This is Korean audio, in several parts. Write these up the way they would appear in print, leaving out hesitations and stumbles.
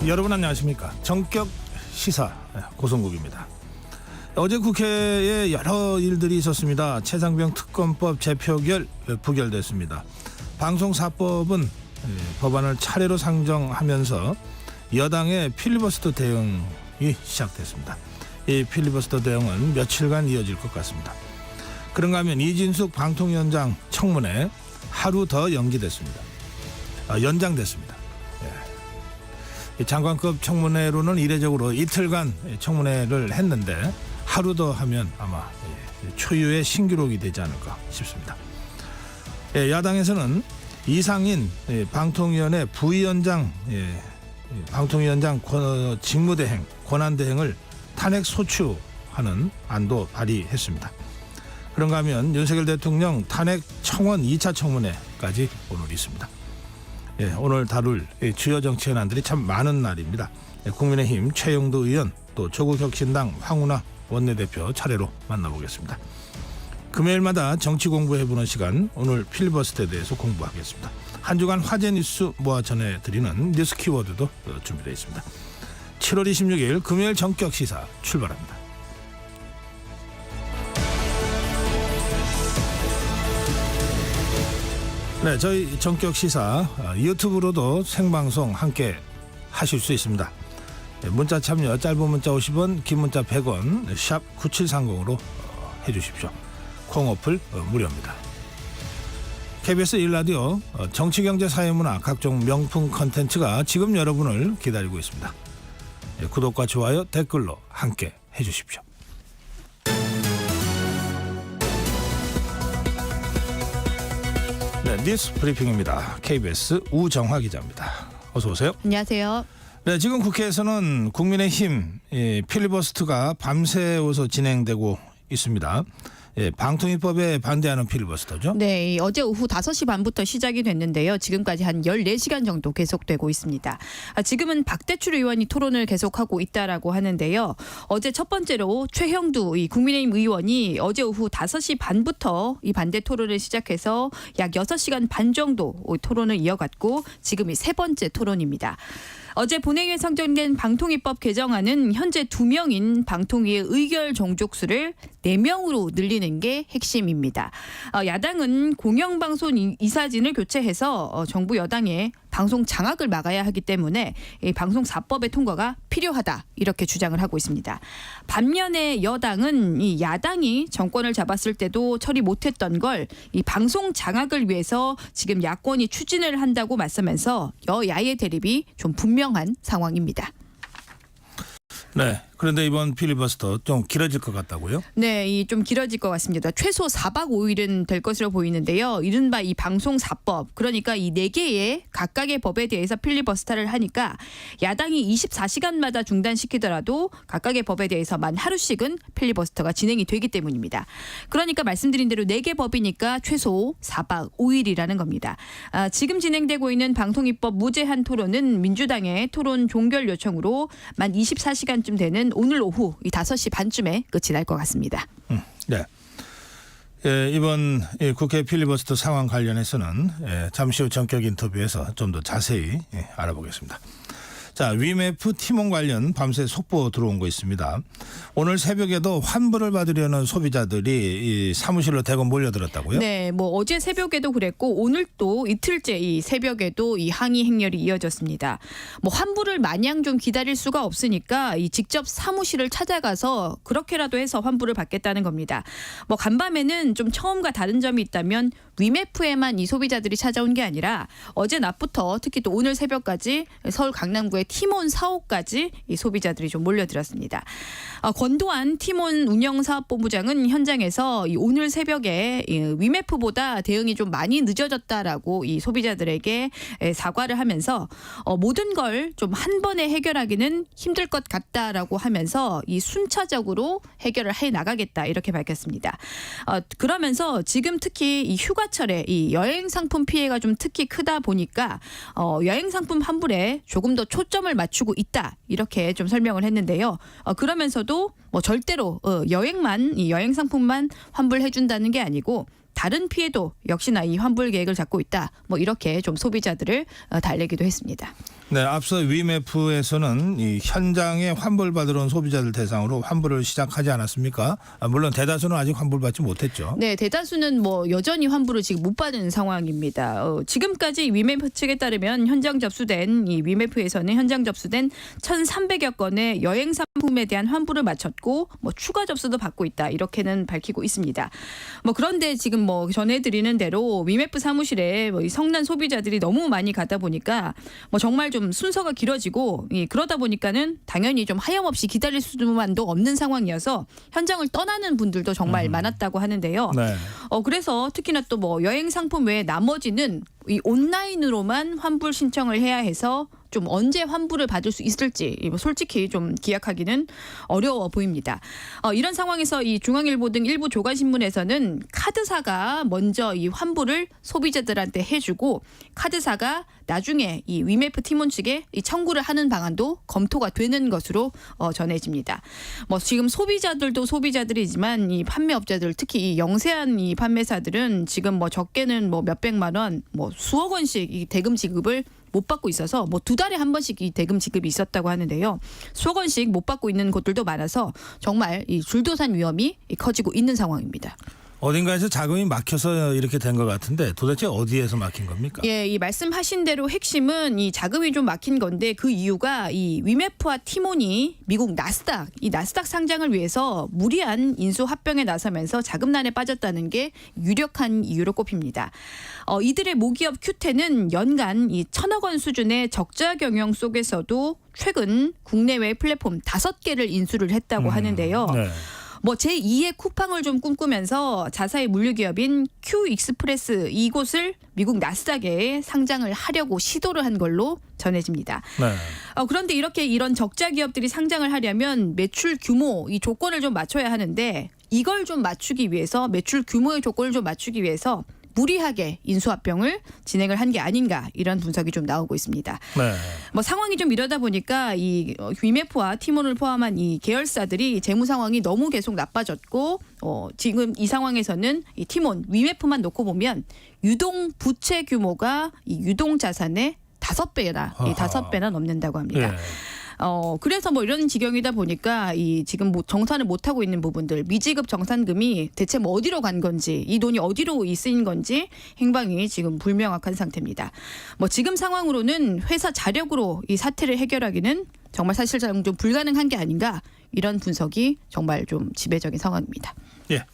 여러분 안녕하십니까. 정격 시사 고성국입니다. 어제 국회에 여러 일들이 있었습니다. 최상병 특검법 재표결 부결됐습니다. 방송사법은 법안을 차례로 상정하면서 여당의 필리버스터 대응이 시작됐습니다. 이 필리버스터 대응은 며칠간 이어질 것 같습니다. 그런가 하면 이진숙 방통위원장 청문회 하루 더 연기됐습니다. 연장됐습니다. 장관급 청문회로는 이례적으로 이틀간 청문회를 했는데 하루 더 하면 아마 초유의 신기록이 되지 않을까 싶습니다. 야당에서는 이상인 방통위원회 부위원장 방통위원장 직무대행 권한대행을 탄핵 소추하는 안도 발의했습니다. 그런가 하면 윤석열 대통령 탄핵 청원 2차 청문회까지 오늘 있습니다. 오늘 다룰 주요 정치 현안들이 참 많은 날입니다. 국민의힘 최영도 의원 또 조국혁신당 황운하 원내대표 차례로 만나보겠습니다. 금요일마다 정치 공부해보는 시간, 오늘 필리버스터에 대해서 공부하겠습니다. 한 주간 화제 뉴스 모아 전해드리는 뉴스 키워드도 준비되어 있습니다. 7월 26일 금요일 정격 시사 출발합니다. 네, 저희 정격 시사 유튜브로도 생방송 함께 하실 수 있습니다. 문자 참여 짧은 문자 50원, 긴 문자 100원, 샵 9730으로 해주십시오. 콩 어플 무료입니다. KBS 1라디오 정치, 경제, 사회문화 각종 명품 컨텐츠가 지금 여러분을 기다리고 있습니다. 구독과 좋아요, 댓글로 함께 해주십시오. 네, 뉴스 브리핑입니다. KBS 우정화 기자입니다. 어서 오세요. 안녕하세요. 네, 지금 국회에서는 국민의힘 필리버스터가 밤새워서 진행되고 있습니다. 방통위법에 반대하는 필리버스터죠? 네, 어제 오후 5시 반부터 시작이 됐는데요. 지금까지 한 14시간 정도 계속되고 있습니다. 지금은 박대출 의원이 토론을 계속하고 있다라고 하는데요. 어제 첫 번째로 최형두 국민의힘 의원이 어제 오후 5시 반부터 이 반대 토론을 시작해서 약 6시간 반 정도 토론을 이어갔고 지금이 세 번째 토론입니다. 어제 본회의에 상정된 방통위법 개정안은 현재 2명인 방통위의 의결 종족수를 4명으로 늘리는 게 핵심입니다. 야당은 공영방송 이사진을 교체해서 정부 여당의 방송 장악을 막아야 하기 때문에 이 방송사법의 통과가 필요하다 이렇게 주장을 하고 있습니다. 반면에 여당은 이 야당이 정권을 잡았을 때도 처리 못했던 걸 이 방송 장악을 위해서 지금 야권이 추진을 한다고 맞서면서 여야의 대립이 좀 분명한 상황입니다. 네. 그런데 이번 필리버스터 좀 길어질 것 같다고요? 네, 좀 길어질 것 같습니다. 최소 4박 5일은 될 것으로 보이는데요. 이른바 이 방송사법, 그러니까 이 4개의 각각의 법에 대해서 필리버스터를 하니까 야당이 24시간마다 중단시키더라도 각각의 법에 대해서 만 하루씩은 필리버스터가 진행이 되기 때문입니다. 그러니까 말씀드린 대로 4개 법이니까 최소 4박 5일이라는 겁니다. 지금 진행되고 있는 방통위법 무제한 토론은 민주당의 토론 종결 요청으로 만 24시간쯤 되는 오늘 오후 5시 반쯤에 끝이 날 것 같습니다. 네. 이번 국회 필리버스터 상황 관련해서는 잠시 후 전격 인터뷰에서 좀 더 자세히 알아보겠습니다. 자, 위메프 팀원 관련 밤새 속보 들어온 거 있습니다. 오늘 새벽에도 환불을 받으려는 소비자들이 이 사무실로 대거 몰려들었다고요? 네, 어제 새벽에도 그랬고 오늘 또 이틀째 이 새벽에도 이 항의 행렬이 이어졌습니다. 환불을 마냥 좀 기다릴 수가 없으니까 이 직접 사무실을 찾아가서 그렇게라도 해서 환불을 받겠다는 겁니다. 간밤에는 좀 처음과 다른 점이 있다면 위메프에만 이 소비자들이 찾아온 게 아니라 어제 낮부터 특히 또 오늘 새벽까지 서울 강남구의 팀원 4호까지 이 소비자들이 좀 몰려들었습니다. 권도한 팀원 운영사업본부장은 현장에서 오늘 새벽에 위메프보다 대응이 좀 많이 늦어졌다라고 이 소비자들에게 사과를 하면서 모든 걸 좀 한 번에 해결하기는 힘들 것 같다라고 하면서 이 순차적으로 해결을 해 나가겠다 이렇게 밝혔습니다. 그러면서 지금 특히 이 휴가철에 이 여행 상품 피해가 좀 특히 크다 보니까 여행 상품 환불에 조금 더 초점을 맞추고 있다 이렇게 좀 설명을 했는데요. 그러면서도 절대로 이 여행 상품만 환불해 준다는 게 아니고 다른 피해도 역시나 이 환불 계획을 잡고 있다. 뭐 이렇게 좀 소비자들을 달래기도 했습니다. 네, 앞서 위메프에서는 이 현장에 환불받으러 온 소비자들 대상으로 환불을 시작하지 않았습니까? 물론 대다수는 아직 환불받지 못했죠. 네, 대다수는 뭐 여전히 환불을 지금 못 받은 상황입니다. 지금까지 위메프 측에 따르면 현장 접수된 이 위메프에서는 현장 접수된 1,300여 건의 여행 상품에 대한 환불을 마쳤고 뭐 추가 접수도 받고 있다. 이렇게는 밝히고 있습니다. 뭐 그런데 지금 뭐 전해드리는 대로 위메프 사무실에 뭐 이 성난 소비자들이 너무 많이 가다 보니까 뭐 정말 좀 순서가 길어지고 그러다 보니까는 당연히 좀 하염없이 기다릴 수만도 없는 상황이어서 현장을 떠나는 분들도 정말 많았다고 하는데요. 네. 그래서 특히나 또 뭐 여행 상품 외에 나머지는 이 온라인으로만 환불 신청을 해야 해서 좀 언제 환불을 받을 수 있을지 솔직히 좀 기약하기는 어려워 보입니다. 이런 상황에서 이 중앙일보 등 일부 조간신문에서는 카드사가 먼저 이 환불을 소비자들한테 해주고 카드사가 나중에 이 위메프 팀원 측에 이 청구를 하는 방안도 검토가 되는 것으로 전해집니다. 뭐 지금 소비자들도 소비자들이지만 이 판매업자들 특히 이 영세한 이 판매사들은 지금 뭐 적게는 뭐 몇백만 원, 뭐 수억 원씩 이 대금 지급을 못 받고 있어서 뭐 2달에 한 번씩 이 대금 지급이 있었다고 하는데요. 수억 원씩 못 받고 있는 곳들도 많아서 정말 이 줄도산 위험이 커지고 있는 상황입니다. 어딘가에서 자금이 막혀서 이렇게 된 것 같은데 도대체 어디에서 막힌 겁니까? 예, 이 말씀하신 대로 핵심은 이 자금이 좀 막힌 건데 그 이유가 이 위메프와 티몬이 미국 나스닥, 이 나스닥 상장을 위해서 무리한 인수 합병에 나서면서 자금난에 빠졌다는 게 유력한 이유로 꼽힙니다. 이들의 모기업 큐텐은 연간 이 1,000억 원 수준의 적자 경영 속에서도 최근 국내외 플랫폼 5개를 인수를 했다고 하는데요. 네. 뭐 제2의 쿠팡을 좀 꿈꾸면서 자사의 물류기업인 큐익스프레스 이곳을 미국 나스닥에 상장을 하려고 시도를 한 걸로 전해집니다. 네. 그런데 이런 적자 기업들이 상장을 하려면 매출 규모 이 조건을 좀 맞춰야 하는데 이걸 좀 맞추기 위해서 매출 규모의 조건을 좀 맞추기 위해서 무리하게 인수합병을 진행을 한 게 아닌가 이런 분석이 좀 나오고 있습니다. 네. 뭐 상황이 좀 이러다 보니까 이 위메프와 티몬을 포함한 이 계열사들이 재무 상황이 너무 계속 나빠졌고 지금 이 상황에서는 이 티몬, 위메프만 놓고 보면 유동 부채 규모가 이 유동 자산의 5배나 넘는다고 합니다. 예. 그래서 뭐 이런 지경이다 보니까 이 지금 뭐 정산을 못 하고 있는 부분들 미지급 정산금이 대체 뭐 어디로 간 건지 이 돈이 어디로 쓰인 건지 행방이 지금 불명확한 상태입니다. 뭐 지금 상황으로는 회사 자력으로 이 사태를 해결하기는 정말 사실상 좀 불가능한 게 아닌가 이런 분석이 정말 좀 지배적인 상황입니다. 예.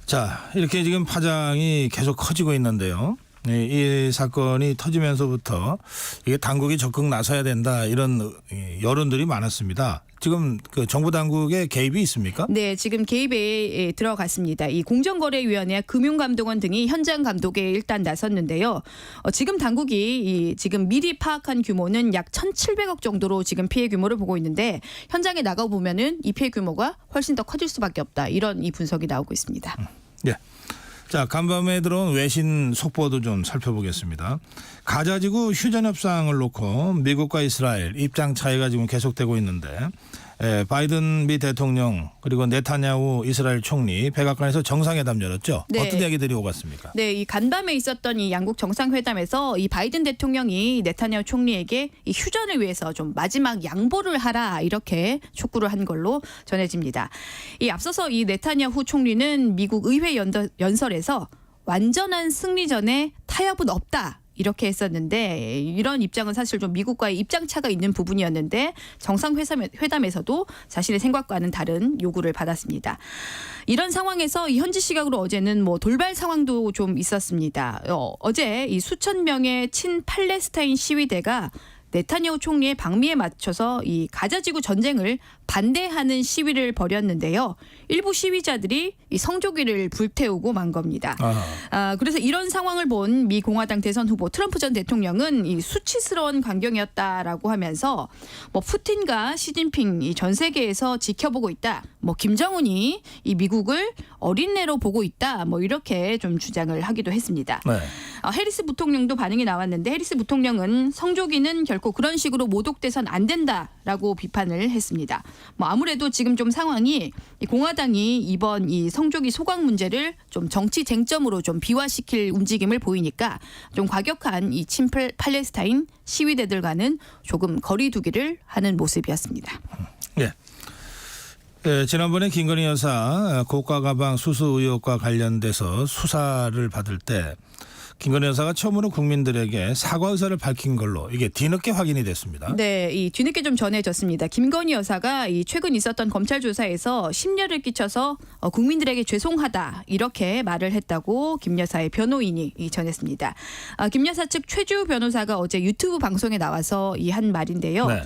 자, 이렇게 지금 파장이 계속 커지고 있는데요. 이 사건이 터지면서부터 이게 당국이 적극 나서야 된다 이런 여론들이 많았습니다. 지금 그 정부 당국의 개입이 있습니까? 네, 지금 개입에 들어갔습니다. 이 공정거래위원회, 금융감독원 등이 현장 감독에 일단 나섰는데요. 지금 당국이 지금 미리 파악한 규모는 약 1,700억 정도로 지금 피해 규모를 보고 있는데 현장에 나가 보면은 이 피해 규모가 훨씬 더 커질 수밖에 없다. 이런 이 분석이 나오고 있습니다. 네. 자, 간밤에 들어온 외신 속보도 좀 살펴보겠습니다. 가자지구 휴전 협상을 놓고 미국과 이스라엘 입장 차이가 지금 계속되고 있는데 바이든 미 대통령 그리고 네타냐후 이스라엘 총리 백악관에서 정상회담 열었죠. 네. 어떤 얘기들이 오갔습니까? 네, 이 간밤에 있었던 이 양국 정상회담에서 이 바이든 대통령이 네타냐후 총리에게 이 휴전을 위해서 좀 마지막 양보를 하라 이렇게 촉구를 한 걸로 전해집니다. 이 앞서서 이 네타냐후 총리는 미국 의회 연설에서 완전한 승리 전에 타협은 없다. 이렇게 했었는데 이런 입장은 사실 좀 미국과의 입장 차가 있는 부분이었는데 정상회담에서도 자신의 생각과는 다른 요구를 받았습니다. 이런 상황에서 이 현지 시각으로 어제는 뭐 돌발 상황도 좀 있었습니다. 어제 이 수천 명의 친팔레스타인 시위대가 네타냐후 총리의 방미에 맞춰서 이 가자지구 전쟁을 반대하는 시위를 벌였는데요. 일부 시위자들이 이 성조기를 불태우고 만 겁니다. 그래서 이런 상황을 본 미 공화당 대선 후보 트럼프 전 대통령은 이 수치스러운 광경이었다라고 하면서 뭐 푸틴과 시진핑 이 전 세계에서 지켜보고 있다. 뭐 김정은이 이 미국을 어린애로 보고 있다. 뭐 이렇게 좀 주장을 하기도 했습니다. 네. 해리스 부통령도 반응이 나왔는데 해리스 부통령은 성조기는 결코 결코 그런 식으로 모독돼선 안 된다라고 비판을 했습니다. 뭐 아무래도 지금 좀 상황이 이 공화당이 이번 이 성조기 소각 문제를 좀 정치 쟁점으로 좀 비화시킬 움직임을 보이니까 좀 과격한 이 친필 팔레스타인 시위대들과는 조금 거리두기를 하는 모습이었습니다. 예. 지난번에 김건희 여사 고가 가방 수수 의혹과 관련돼서 수사를 받을 때 김건희 여사가 처음으로 국민들에게 사과 의사를 밝힌 걸로 이게 뒤늦게 확인이 됐습니다. 네, 이 뒤늦게 좀 전해졌습니다. 김건희 여사가 이 최근 있었던 검찰 조사에서 심려를 끼쳐서 국민들에게 죄송하다 이렇게 말을 했다고 김 여사의 변호인이 전했습니다. 김 여사 측 최주 변호사가 어제 유튜브 방송에 나와서 이 한 말인데요. 네.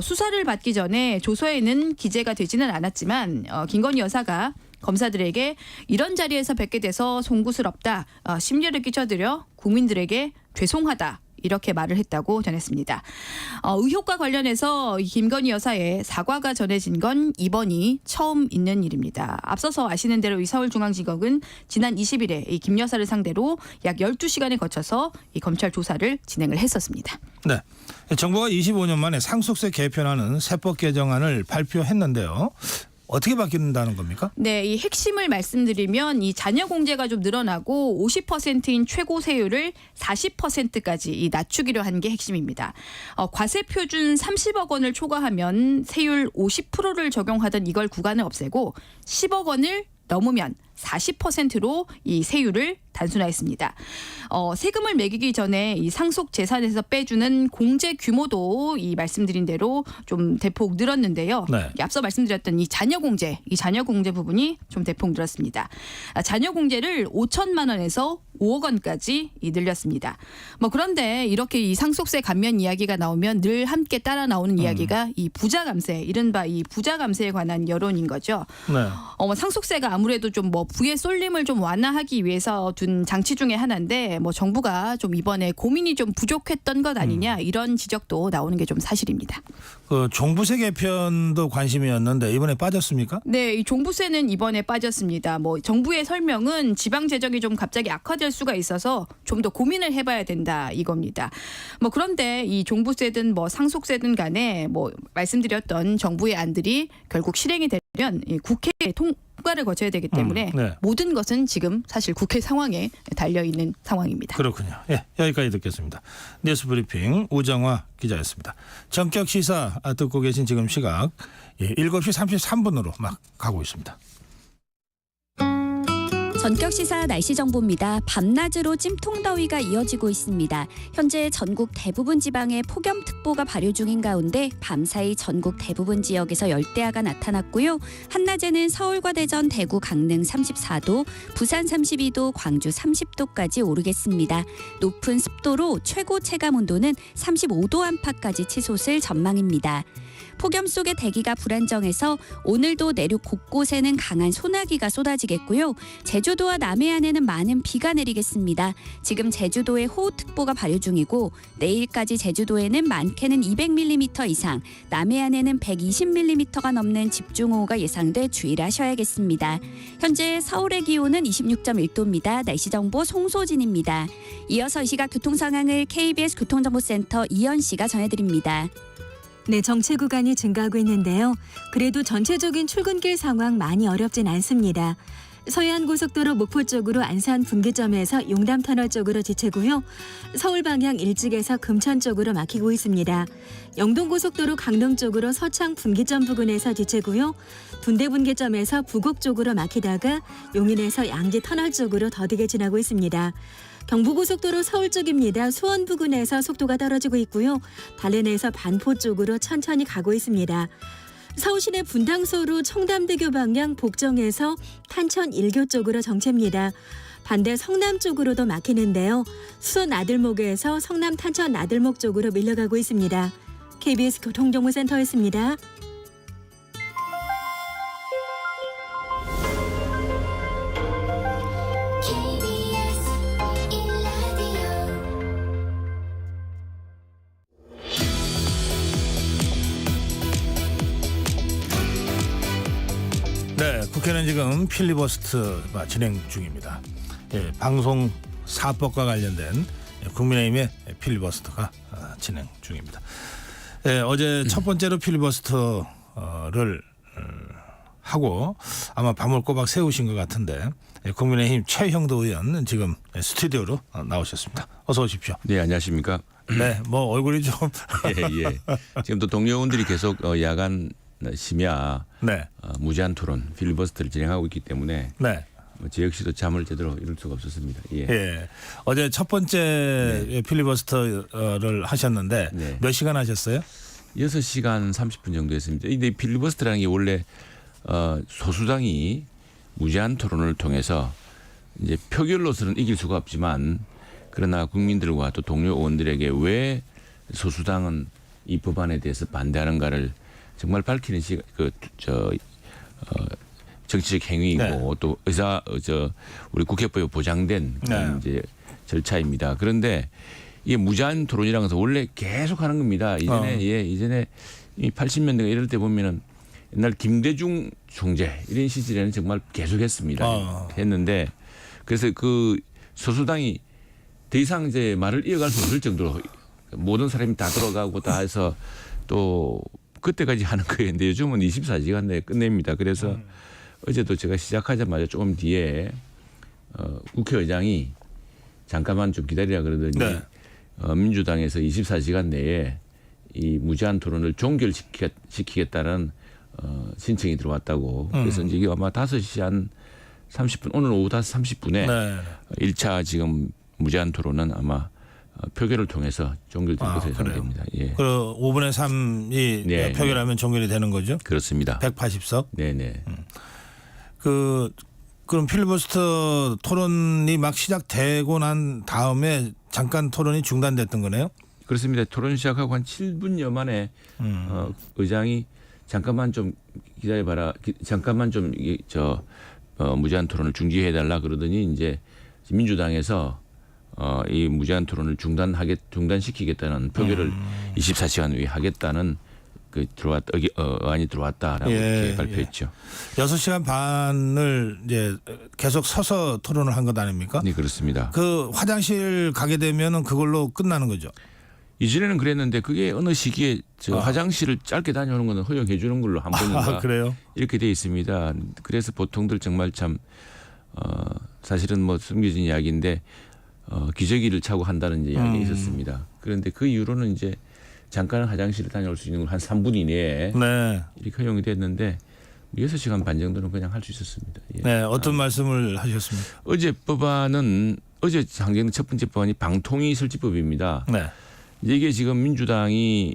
수사를 받기 전에 조서에는 기재가 되지는 않았지만 김건희 여사가 검사들에게 이런 자리에서 뵙게 돼서 송구스럽다. 심려를 끼쳐드려 국민들에게 죄송하다. 이렇게 말을 했다고 전했습니다. 의혹과 관련해서 김건희 여사의 사과가 전해진 건 이번이 처음 있는 일입니다. 앞서서 아시는 대로 이 서울중앙지검은 지난 20일에 이 김 여사를 상대로 약 12시간에 거쳐서 이 검찰 조사를 진행을 했었습니다. 네. 정부가 25년 만에 상속세 개편하는 세법 개정안을 발표했는데요. 어떻게 바뀐다는 겁니까? 네, 이 핵심을 말씀드리면 이 자녀 공제가 좀 늘어나고 50%인 최고 세율을 40%까지 이 낮추기로 한 게 핵심입니다. 과세 표준 30억 원을 초과하면 세율 50%를 적용하던 이걸 구간을 없애고 10억 원을 넘으면 40%로 이 세율을 단순화했습니다. 세금을 매기기 전에 이 상속 재산에서 빼주는 공제 규모도 이 말씀드린 대로 좀 대폭 늘었는데요. 네. 앞서 말씀드렸던 이 자녀 공제 부분이 좀 대폭 늘었습니다. 자녀 공제를 5천만 원에서 5억 원까지 늘렸습니다. 뭐 그런데 이렇게 이 상속세 감면 이야기가 나오면 늘 함께 따라 나오는 이야기가 이 부자 감세, 이른바 이 부자 감세에 관한 여론인 거죠. 네. 상속세가 아무래도 좀 뭐 부의 쏠림을 좀 완화하기 위해서 둔 장치 중에 하나인데 뭐 정부가 좀 이번에 고민이 좀 부족했던 것 아니냐 이런 지적도 나오는 게 좀 사실입니다. 그 종부세 개편도 관심이었는데 이번에 빠졌습니까? 네, 이 종부세는 이번에 빠졌습니다. 뭐 정부의 설명은 지방 재정이 좀 갑자기 악화될 수가 있어서 좀 더 고민을 해봐야 된다 이겁니다. 뭐 그런데 이 종부세든 뭐 상속세든 간에 뭐 말씀드렸던 정부의 안들이 결국 실행이 되면 이 국회 통과를 거쳐야 되기 때문에 네. 모든 것은 지금 사실 국회 상황에 달려 있는 상황입니다. 그렇군요. 예, 여기까지 듣겠습니다. 뉴스브리핑 우정화 기자였습니다. 전격 시사 듣고 계신 지금 시각 7시 33분으로 막 가고 있습니다. 전격시사 날씨 정보입니다. 밤낮으로 찜통더위가 이어지고 있습니다. 현재 전국 대부분 지방에 폭염특보가 발효 중인 가운데 밤사이 전국 대부분 지역에서 열대야가 나타났고요. 한낮에는 서울과 대전, 대구, 강릉 34도, 부산 32도, 광주 30도까지 오르겠습니다. 높은 습도로 최고 체감온도는 35도 안팎까지 치솟을 전망입니다. 폭염 속의 대기가 불안정해서 오늘도 내륙 곳곳에는 강한 소나기가 쏟아지겠고요. 제주도와 남해안에는 많은 비가 내리겠습니다. 지금 제주도에 호우특보가 발효 중이고 내일까지 제주도에는 많게는 200mm 이상, 남해안에는 120mm가 넘는 집중호우가 예상돼 주의를 하셔야겠습니다. 현재 서울의 기온은 26.1도입니다. 날씨 정보 송소진입니다. 이어서 이 시각 교통 상황을 KBS 교통정보센터 이현 씨가 전해드립니다. 네, 정체 구간이 증가하고 있는데요. 그래도 전체적인 출근길 상황 많이 어렵진 않습니다. 서해안고속도로 목포 쪽으로 안산 분기점에서 용담터널 쪽으로 지체고요. 서울 방향 일찍에서 금천 쪽으로 막히고 있습니다. 영동고속도로 강릉 쪽으로 서창 분기점 부근에서 지체고요. 둔대 분기점에서 부곡 쪽으로 막히다가 용인에서 양지 터널 쪽으로 더디게 지나고 있습니다. 경부고속도로 서울 쪽입니다. 수원 부근에서 속도가 떨어지고 있고요. 반면에서 반포 쪽으로 천천히 가고 있습니다. 서울시내 분당소로 청담대교 방향 복정에서 탄천 1교 쪽으로 정체입니다. 반대 성남 쪽으로도 막히는데요. 수원 나들목에서 성남 탄천 나들목 쪽으로 밀려가고 있습니다. KBS 교통정보센터였습니다. 네, 국회는 지금 필리버스터 진행 중입니다. 방송 사법과 관련된 국민의힘의 필리버스터가 진행 중입니다. 예, 어제 첫 번째로 필리버스터를 하고 아마 밤을 꼬박 새우신 것 같은데 국민의힘 최형도 의원 지금 스튜디오로 나오셨습니다. 어서 오십시오. 네, 안녕하십니까. 네, 뭐 얼굴이 좀 예, 예. 지금 또 동료 의원들이 계속 야간 심야 네, 무제한 토론 필리버스터를 진행하고 있기 때문에 네. 제 역시도 잠을 제대로 이룰 수가 없었습니다. 예. 예. 어제 첫 번째 필리버스터를 하셨는데 네. 몇 시간 하셨어요? 6시간 30분 정도 했습니다. 근데 필리버스터라는 게 원래 소수당이 무제한 토론을 통해서 이제 표결로서는 이길 수가 없지만 그러나 국민들과 또 동료 의원들에게 왜 소수당은 이 법안에 대해서 반대하는가를 정말 밝히는 정치적 행위이고 네. 또 우리 국회법에 보장된 네. 이제 절차입니다. 그런데 이게 무제한 토론이라는 것은 원래 계속 하는 겁니다. 이전에 이 80년대가 이럴 때 보면은 옛날 김대중 총재 이런 시절에는 정말 계속했습니다. 했는데 그래서 그 소수당이 더 이상 이제 말을 이어갈 수 없을 정도로 모든 사람이 다 들어가고 다 해서 또 그때까지 하는 거예요. 근데 요즘은 24시간 내에 끝냅니다. 그래서 어제도 제가 시작하자마자 조금 뒤에 국회의장이 잠깐만 좀 기다리라 그러더니 네. 민주당에서 24시간 내에 이 무제한 토론을 종결시키겠다는 신청이 들어왔다고. 그래서 이제 이게 아마 5시 한 30분 오늘 오후 5시 30분에 네. 1차 지금 무제한 토론은 아마 표결을 통해서 종결될 것으로 예상됩니다. 예. 그 5분의 3이 네, 표결하면 종결이 되는 거죠? 그렇습니다. 180석. 네네. 그럼 필리버스터 토론이 막 시작되고 난 다음에 잠깐 토론이 중단됐던 거네요? 그렇습니다. 토론 시작하고 한 7분여 만에 의장이 잠깐만 좀 기다려봐라. 잠깐만 좀 무제한 토론을 중지해달라 그러더니 이제 민주당에서 이 무제한 토론을 중단시키겠다는 표결을 24시간 후에 하겠다는 의안이 들어왔다라고 이렇게 발표했죠. 6시간 반을 이제 계속 서서 토론을 한 것 아닙니까? 네, 그렇습니다. 그 화장실 가게 되면은 그걸로 끝나는 거죠. 이전에는 그랬는데 그게 어느 시기에 화장실을 짧게 다녀오는 거는 허용해 주는 걸로 한 번인가 그래요? 이렇게 돼 있습니다. 그래서 보통들 정말 참 사실은 뭐 숨겨진 이야기인데 기저귀를 차고 한다는 이야기가 있었습니다. 그런데 그 이후로는 이제 잠깐 화장실을 다녀올 수 있는 걸 한 3분 이내에 네. 이렇게 허용이 됐는데 6시간 반 정도는 그냥 할 수 있었습니다. 예. 네, 어떤 말씀을 하셨습니까? 어제 상정된 첫 번째 법안이 방통위 설치법입니다. 네. 이게 지금 민주당이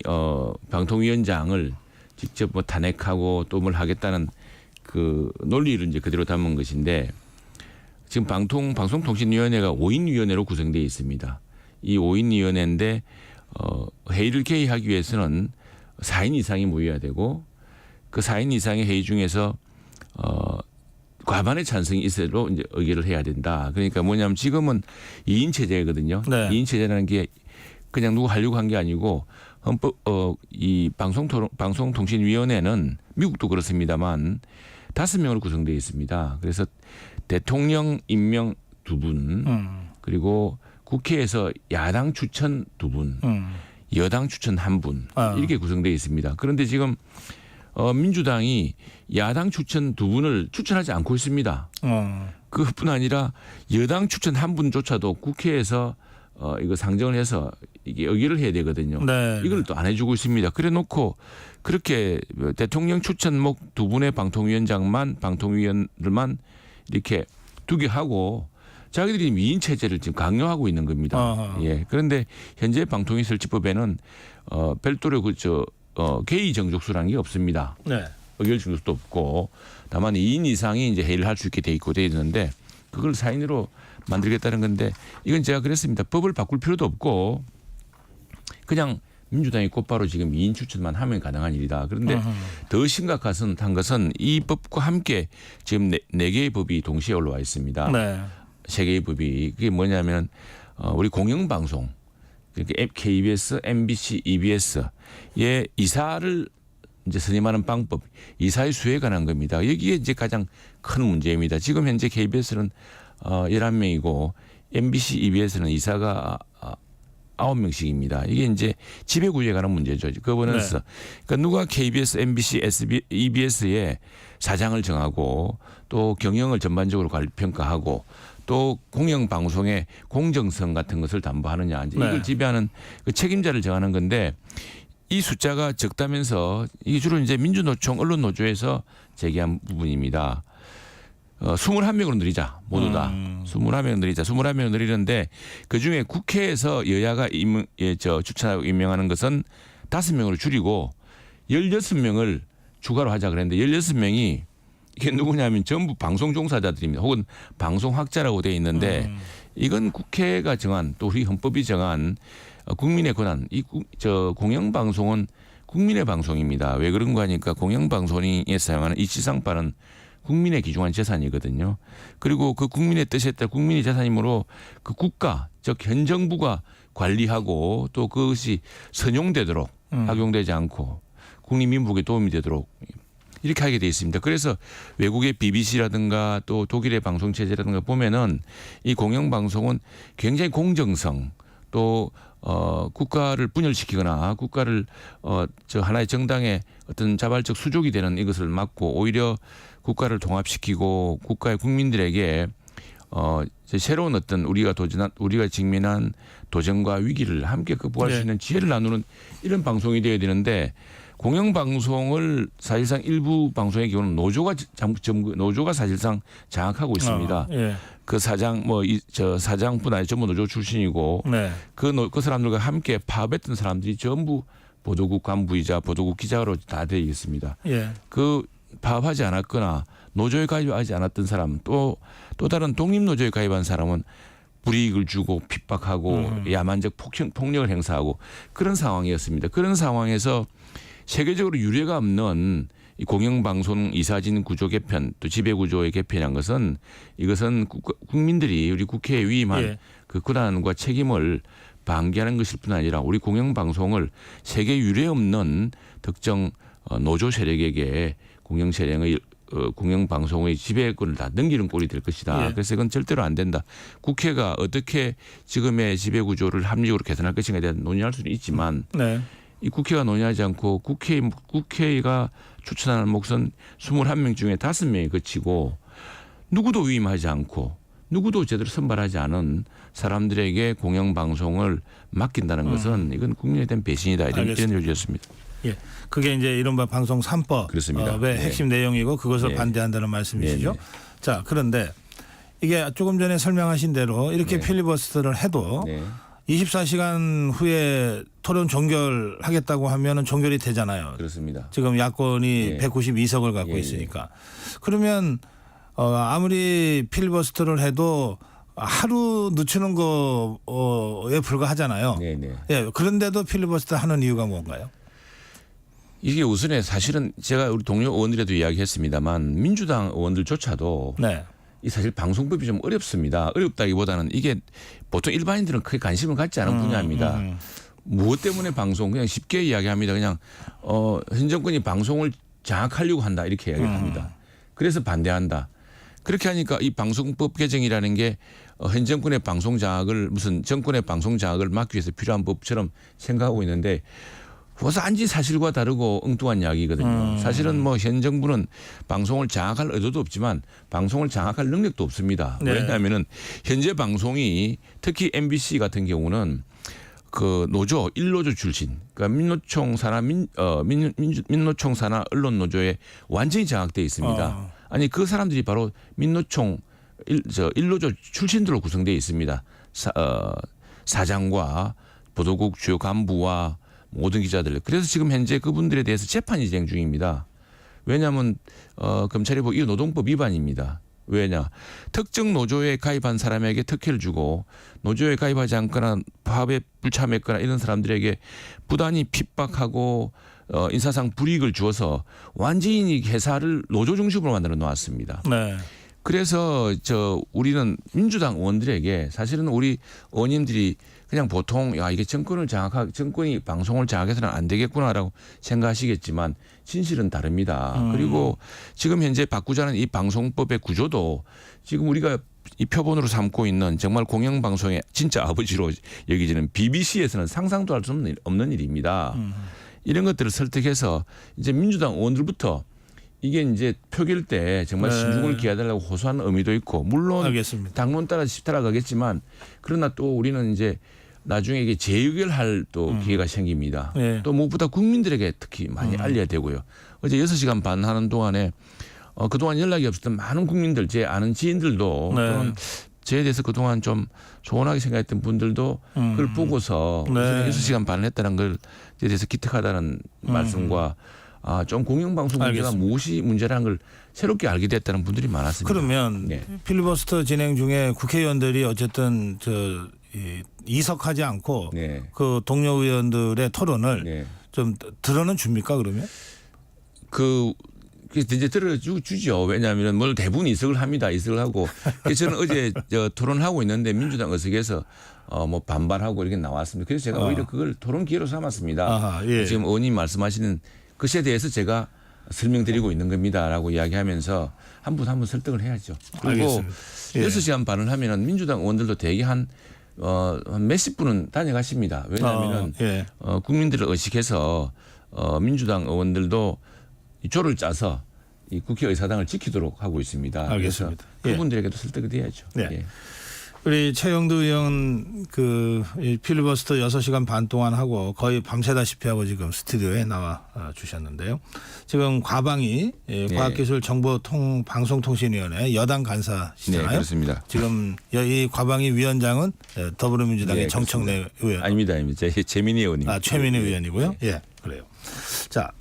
방통위원장을 직접 뭐 탄핵하고 또 뭘 하겠다는 그 논리를 이제 그대로 담은 것인데 지금 방송통신위원회가 5인 위원회로 구성되어 있습니다. 이 5인 위원회인데 회의를 개의하기 위해서는 4인 이상이 모여야 되고 그 4인 이상의 회의 중에서 과반의 찬성이 있어도 이제 의결을 해야 된다. 그러니까 뭐냐면 지금은 2인 체제거든요. 네. 2인 체제라는 게 그냥 누구 하려고 한 게 아니고 이 방송통신위원회는 미국도 그렇습니다만 5명으로 구성되어 있습니다. 그래서 대통령 임명 2분 그리고 국회에서 야당 추천 2분 여당 추천 1분 이렇게 구성되어 있습니다. 그런데 지금 민주당이 야당 추천 2분을 추천하지 않고 있습니다. 그것뿐 아니라 여당 추천 1분조차도 국회에서 이거 상정을 해서 이게 의결을 해야 되거든요. 네. 이걸 또 안 해주고 있습니다. 그래놓고 그렇게 대통령 추천목 2분의 방통위원들만 이렇게 두게 하고 자기들이 2인 체제를 지금 강요하고 있는 겁니다. 예. 그런데 현재 방통위 설치법에는 별도로 개의 정족수라는 게 없습니다. 네. 의결 정족수도 없고 다만 2인 이상이 이제 회의를 할 수 있게 돼 있고 돼 있는데 그걸 4인으로 만들겠다는 건데 이건 제가 그랬습니다. 법을 바꿀 필요도 없고 그냥 민주당이 곧바로 지금 2인 추천만 하면 가능한 일이다. 그런데 더 심각한 것은 이 법과 함께 지금 4개의 법이 동시에 올라와 있습니다. 네. 3개의 법이 그게 뭐냐면 우리 공영방송 그러니까 KBS, MBC, EBS의 이사를 이제 선임하는 방법, 이사의 수에 관한 겁니다. 여기에 이제 가장 큰 문제입니다. 지금 현재 KBS는 11명이고 MBC, EBS는 이사가 9명씩입니다. 이게 이제 지배구조에 관한 문제죠. 거버넌스. 그러니까 누가 KBS, MBC, EBS의 사장을 정하고 또 경영을 전반적으로 평가하고 또 공영방송의 공정성 같은 것을 담보하느냐. 이제 이걸 지배하는 그 책임자를 정하는 건데 이 숫자가 적다면서 이게 주로 이제 민주노총 언론노조에서 제기한 부분입니다. 21명으로 늘리자. 모두 다. 21명 늘리자. 21명 늘리는데 그중에 국회에서 여야가 추천하고 임명하는 것은 5명으로 줄이고 16명을 추가로 하자 그랬는데 16명이 이게 누구냐면 전부 방송 종사자들입니다. 혹은 방송학자라고 돼 있는데 이건 국회가 정한 또 우리 헌법이 정한 국민의 권한. 공영방송은 국민의 방송입니다. 왜 그런가 하니까 공영방송에 사용하는 이 지상파는 국민의 귀중한 재산이거든요. 그리고 그 국민의 뜻에 따라 국민의 재산이므로 그 국가, 즉 현 정부가 관리하고 또 그것이 선용되도록 악용되지 않고 국민민복에 도움이 되도록 이렇게 하게 돼 있습니다. 그래서 외국의 BBC라든가 또 독일의 방송체제라든가 보면은 이 공영방송은 굉장히 공정성 또 국가를 분열시키거나 국가를 하나의 정당의 어떤 자발적 수족이 되는 이것을 막고 오히려 국가를 통합시키고 국가의 국민들에게 새로운 어떤 우리가 직면한 도전과 위기를 함께 극복할 수 있는 지혜를 나누는 이런 방송이 되어야 되는데 공영방송을 사실상 일부 방송의 경우는 노조가 사실상 장악하고 있습니다. 그 사장 사장뿐 아니라 전부 노조 출신이고 그 사람들과 함께 파업했던 사람들이 전부 보도국 간부이자 보도국 기자로 다 되어 있습니다. 그 파업하지 않았거나 노조에 가입하지 않았던 사람 또 다른 독립노조에 가입한 사람은 불이익을 주고 핍박하고 야만적 폭력을 행사하고 그런 상황이었습니다. 그런 상황에서 세계적으로 유례가 없는 이 공영방송 이사진 구조 개편 또 지배구조의 개편이란 것은 이것은 국민들이 우리 국회에 위임한 그 권한과 책임을 방기하는 것일 뿐 아니라 우리 공영방송을 세계 유례 없는 특정 노조 세력에게 공영방송의 지배권을 다 넘기는 꼴이 될 것이다. 그래서 이건 절대로 안 된다. 국회가 어떻게 지금의 지배구조를 합리적으로 개선할 것인가에 대한 논의할 수는 있지만 이 국회가 논의하지 않고 국회가 추천하는 몫은 21명 중에 5명이 거치고 누구도 위임하지 않고 누구도 제대로 선발하지 않은 사람들에게 공영방송을 맡긴다는 것은 이건 국민에 대한 배신이다. 이런 요지였습니다. 그게 이제 이른바 방송 3법의 그렇습니다. 핵심 내용이고 그것을 반대한다는 말씀이시죠. 자, 그런데 이게 조금 전에 설명하신 대로 이렇게 필리버스터를 해도 24시간 후에 토론 종결하겠다고 하면은 종결이 되잖아요. 그렇습니다. 지금 야권이 192석을 갖고 있으니까. 그러면 아무리 필리버스터를 해도 하루 늦추는 거에 불과하잖아요. 그런데도 필리버스터 하는 이유가 뭔가요? 이게 우선에 사실은 제가 우리 동료 의원들에도 이야기했습니다만 민주당 의원들조차도 이 사실 방송법이 좀 어렵습니다. 어렵다기보다는 이게 보통 일반인들은 크게 관심을 갖지 않은 분야입니다. 무엇 때문에 그냥 쉽게 이야기합니다. 그냥 현 정권이 방송을 장악하려고 한다 이렇게 이야기를 합니다. 그래서 반대한다. 그렇게 하니까 이 방송법 개정이라는 게 현 정권의 방송 장악을 무슨 정권의 방송 장악을 막기 위해서 필요한 법처럼 생각하고 있는데 완전히 사실과 다르고 엉뚱한 이야기거든요. 사실은 현 정부는 방송을 장악할 의도도 없지만 방송을 장악할 능력도 없습니다. 왜냐하면은 현재 방송이 특히 MBC 같은 경우는 그 노조 1노조 출신, 그러니까 민노총 산하 언론노조에 완전히 장악돼 있습니다. 아니 그 사람들이 바로 민노총 1노조 출신들로 구성되어 있습니다. 사장과 보도국 주요 간부와 모든 기자들. 그래서 지금 현재 그분들에 대해서 재판이 진행 중입니다. 왜냐하면 검찰이 보기 이 노동법 위반입니다. 왜냐? 특정 노조에 가입한 사람에게 특혜를 주고 노조에 가입하지 않거나 파업에 불참했거나 이런 사람들에게 부단히 핍박하고 인사상 불이익을 주어서 완전히 회사를 노조 중심으로 만들어 놓았습니다. 그래서 우리는 민주당 의원들에게 사실은 우리 의원님들이 그냥 보통 이게 정권이 방송을 장악해서는 안 되겠구나라고 생각하시겠지만 진실은 다릅니다. 그리고 지금 현재 바꾸자는 이 방송법의 구조도 지금 우리가 이 표본으로 삼고 있는 정말 공영방송의 진짜 아버지로 여기지는 BBC에서는 상상도 할 수 없는 일입니다. 이런 것들을 설득해서 이제 민주당 의원들부터 이게 이제 표결 때 정말 네. 신중을 기하달라고 호소하는 의미도 있고 물론 알겠습니다. 당론 따라 따라가겠지만 그러나 또 우리는 이제 나중에 이게 재의결할 또 기회가 생깁니다. 네. 또 무엇보다 국민들에게 특히 많이 알려야 되고요. 어제 6시간 반 하는 동안에 그동안 연락이 없었던 많은 국민들, 제 아는 지인들도 네. 또는 저에 대해서 그동안 좀 소원하게 생각했던 분들도 그걸 보고서 네. 6시간 반을 했다는 걸 저에 대해서 기특하다는 말씀과 좀 공영방송 문제가 알겠습니다. 무엇이 문제라는 걸 새롭게 알게 됐다는 분들이 많았습니다. 그러면 네. 필리버스터 진행 중에 국회의원들이 어쨌든 이석하지 않고 네. 그 동료 의원들의 토론을 네. 좀 들어는 줍니까 그러면? 이제 들어주죠. 왜냐하면 뭘 대부분 이석을 합니다. 이석을 하고. 그래서 저는 어제 토론하고 있는데 민주당 의석에서 뭐 반발하고 이렇게 나왔습니다. 그래서 제가 오히려 그걸 토론 기회로 삼았습니다. 아하, 예. 지금 의원님 말씀하시는 것에 대해서 제가 설명드리고 있는 겁니다라고 이야기하면서 한 분 한 분 설득을 해야죠. 그리고 알겠습니다. 예. 6시간 반을 하면은 민주당 의원들도 대개 한 몇십 분은 다녀가십니다. 왜냐하면은 예. 국민들을 의식해서 민주당 의원들도 이 조를 짜서 이 국회의사당을 지키도록 하고 있습니다. 알겠습니다. 그래서 그분들에게도 설득이 돼야죠. 네. 예. 우리 최영두 의원 이 필리버스터 6시간 반 동안 하고 거의 밤새다시피 하고 지금 스튜디오에 나와 주셨는데요. 지금 과방위 과학기술정보방송통신위원회 여당 네, 간사시잖아요. 그렇습니다. 지금 이 과방위 위원장은 더불어민주당의 네, 정청래 의원. 아닙니다. 재민희 의원님. 최민희 의원이고요. 예, 그래요. 자,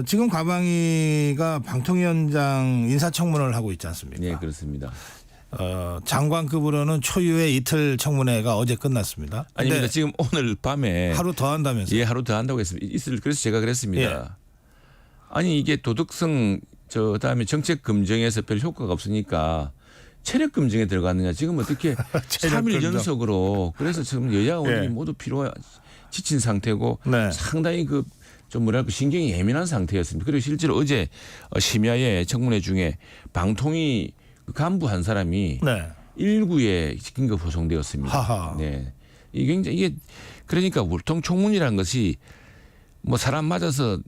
지금 과방위가 방통위원장 인사청문회를 하고 있지 않습니까? 네, 그렇습니다. 장관급으로는 초유의 이틀 청문회가 어제 끝났습니다. 아닙니다. 근데 지금 오늘 밤에 하루 더 한다면서요? 예, 하루 더 한다고 했습니다. 그래서 제가 그랬습니다. 예. 아니 이게 도덕성 그다음에 정책 검증에서 별 효과가 없으니까 체력 검증에 들어갔느냐. 지금 어떻게 체력 3일 검증. 연속으로 그래서 지금 여야 의원들이 예. 모두 지친 상태고 네. 상당히 좀 뭐랄까 신경이 예민한 상태였습니다. 그리고 실제로 어제 심야에 청문회 중에 방통위 간부 한 사람이 네. 119에 긴급 호송되었습니다. 하하. 네. 이게 그러니까 보통 청문이라는 것이 뭐 사람 맞아서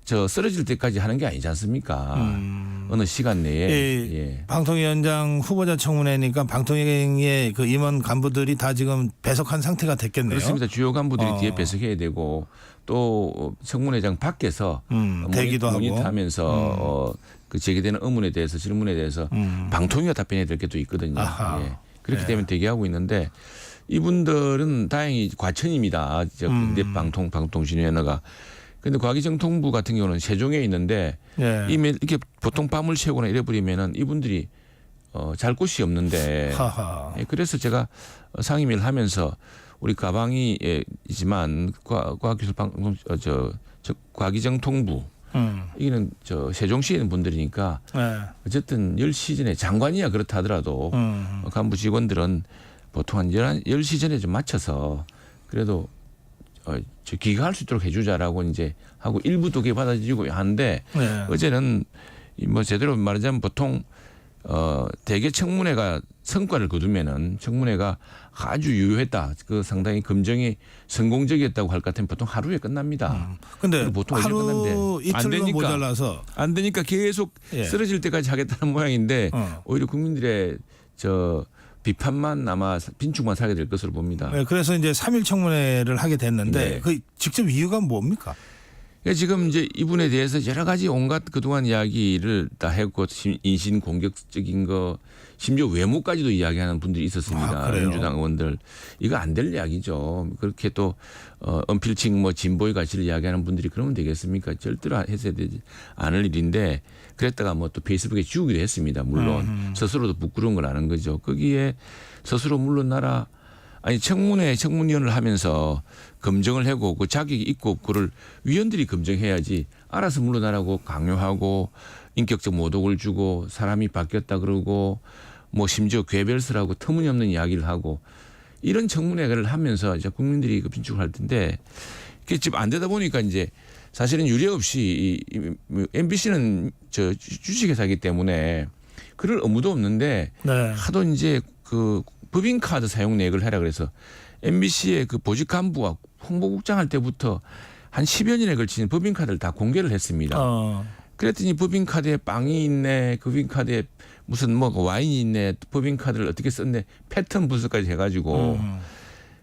쓰러질 때까지 하는 게 아니지 않습니까? 어느 시간 내에. 예. 방통위원장 후보자 청문회니까 방통위의 그 임원 간부들이 다 지금 배석한 상태가 됐겠네요. 그렇습니다. 주요 간부들이 뒤에 배석해야 되고 또 청문회장 밖에서 대기도 하고 모니터하면서 그 제기되는 의문에 대해서 질문에 대해서 방통위가 답변해야 될 게 또 있거든요. 아하. 예. 그렇기 때문에 대기하고 있는데 이분들은 다행히 과천입니다. 방통신위원회가. 그런데 과기정통부 같은 경우는 세종에 있는데 예. 이미 이렇게 보통 밤을 새우거나 이래버리면은 이분들이 잘 곳이 없는데 하하. 예, 그래서 제가 상임위를 하면서 우리 가방이지만 과기정통부 이거는 세종시에 있는 분들이니까 네. 어쨌든 10시 전에 장관이야 그렇다 하더라도 간부 직원들은 보통 한 10시 전에 좀 맞춰서 그래도 귀가할 수 있도록 해주자라고 이제 하고 일부 도계 받아들이고 하는데 네. 어제는 뭐 제대로 말하자면 보통 대개 청문회가 성과를 거두면은 청문회가 아주 유효했다. 그 상당히 검증이 성공적이었다고 할 것 같으면 보통 하루에 끝납니다. 근데 그리고 보통 하루 끝났는데 안 이틀로 되니까 모자라서 안 되니까 계속 예. 쓰러질 때까지 하겠다는 모양인데 오히려 국민들의 비판만 아마 빈축만 사게 될 것으로 봅니다. 네, 그래서 이제 3일 청문회를 하게 됐는데 네. 그 직접 이유가 뭡니까? 그러니까 지금 이제 이분에 대해서 여러 가지 온갖 그동안 이야기를 다 했고 인신 공격적인 거 심지어 외모까지도 이야기하는 분들이 있었습니다. 그래요? 민주당 의원들 이거 안 될 이야기죠. 그렇게 또 언필칭 뭐 진보의 가치를 이야기하는 분들이 그러면 되겠습니까? 절대로 해서야 되지 않을 일인데 그랬다가 뭐 또 페이스북에 지우기도 했습니다. 물론 스스로도 부끄러운 걸 아는 거죠. 거기에 스스로 물러나라. 아니 청문위원을 하면서 검증을 하고 그 자격이 있고 그걸 위원들이 검증해야지 알아서 물러나라고 강요하고 인격적 모독을 주고 사람이 바뀌었다 그러고 뭐 심지어 괴별설하고 터무니없는 이야기를 하고 이런 청문회를 하면서 이제 국민들이 그 빈축을 할 텐데 그게 지금 안 되다 보니까 이제 사실은 유례 없이 MBC는 주식회사이기 때문에 그럴 의무도 없는데 네. 하도 이제 그 법인카드 사용 내역을 하라 그래서 MBC의 그 보직 간부가 홍보국장 할 때부터 한 10여 년에 걸친 법인카드를 다 공개를 했습니다. 그랬더니 법인카드에 빵이 있네, 법인카드에 무슨 뭐 와인이 있네, 법인카드를 어떻게 썼네, 패턴 분석까지 해가지고.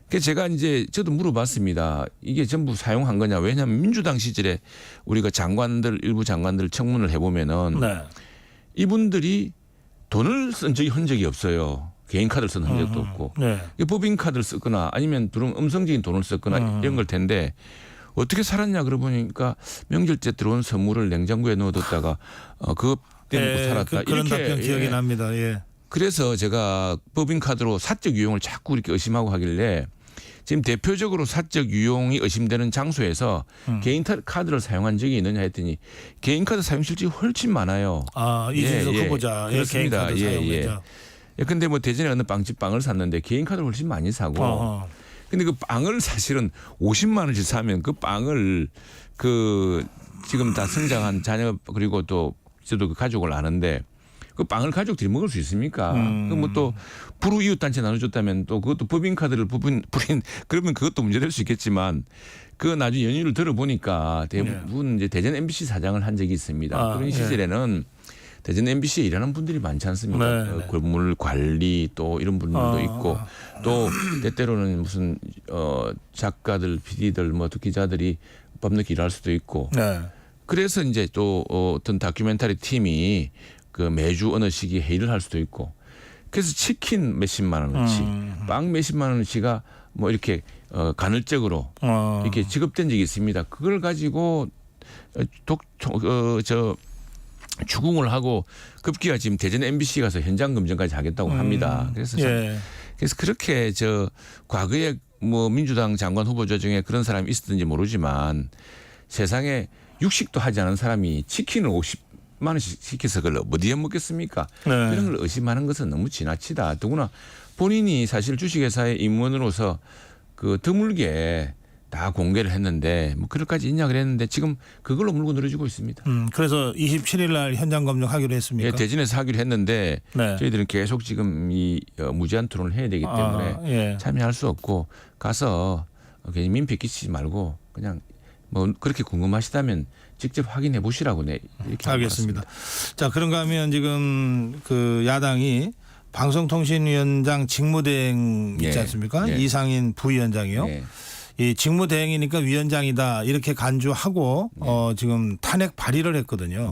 그래서 제가 이제 저도 물어봤습니다. 이게 전부 사용한 거냐? 왜냐하면 민주당 시절에 우리가 일부 장관들 청문을 해보면은 네. 이분들이 돈을 쓴 적이 흔적이 없어요. 개인 카드를 쓴 흔적도 없고. 네. 법인 카드를 썼거나 아니면 음성적인 돈을 썼거나 이런 걸 텐데 어떻게 살았냐 그러고 보니까 명절 때 들어온 선물을 냉장고에 넣어뒀다가 그거 떼놓고 살았다. 그런 답변 기억이 예. 납니다. 예. 그래서 제가 법인 카드로 사적 유용을 자꾸 이렇게 의심하고 하길래 지금 대표적으로 사적 유용이 의심되는 장소에서 개인 카드를 사용한 적이 있느냐 했더니 개인 카드 사용 실질이 훨씬 많아요. 이준석 후보자 그렇습니다. 개인 카드 사용자. 근데 뭐 대전에 어느 빵집 빵을 샀는데 개인 카드를 훨씬 많이 사고. 근데 그 빵을 사실은 50만 원씩 사면 그 빵을 그 지금 다 성장한 자녀 그리고 또 저도 그 가족을 아는데 그 빵을 가족들이 먹을 수 있습니까? 그 뭐 또 불우 이웃 단체 나눠줬다면 또 그것도 법인 카드를 부린 그러면 그것도 문제될 수 있겠지만 그 나중에 연유를 들어보니까 대부분 이제 대전 MBC 사장을 한 적이 있습니다. 그런 시절에는 대전 MBC에 일하는 분들이 많지 않습니까? 건물 관리 또 이런 분들도 있고 또 때때로는 무슨 작가들, PD들, 뭐 또 기자들이 밤늦게 일할 수도 있고. 그래서 이제 또 어떤 다큐멘터리 팀이 그 매주 어느 시기에 회의를 할 수도 있고. 그래서 치킨 몇십만 원어치, 빵 몇십만 원어치가 뭐 이렇게 간헐적으로 이렇게 지급된 적이 있습니다. 그걸 가지고 추궁을 하고 급기야 지금 대전 MBC 가서 현장 검증까지 하겠다고 합니다. 그래서 그렇게 과거에 뭐 민주당 장관 후보자 중에 그런 사람이 있었든지 모르지만 세상에 육식도 하지 않은 사람이 치킨을 50만 원씩 시켜서 그걸 어디에 먹겠습니까? 그런 걸 의심하는 것은 너무 지나치다. 더구나 본인이 사실 주식회사의 임원으로서 그 드물게 다 공개를 했는데 뭐 그럴까지 있냐 그랬는데 지금 그걸로 물고 늘어지고 있습니다. 그래서 27일 날 현장 검증하기로 했습니까? 예, 대전에서 하기로 했는데 저희들은 계속 지금 이 무제한 토론을 해야 되기 때문에 참여할 수 없고 가서 괜히 민폐 끼치지 말고 그냥 뭐 그렇게 궁금하시다면 직접 확인해 보시라고 이렇게 알겠습니다. 자, 그런가 하면 지금 그 야당이 방송통신위원장 직무대행 있지 않습니까? 이상인 부위원장이요. 이 직무대행이니까 위원장이다 이렇게 간주하고 지금 탄핵 발의를 했거든요.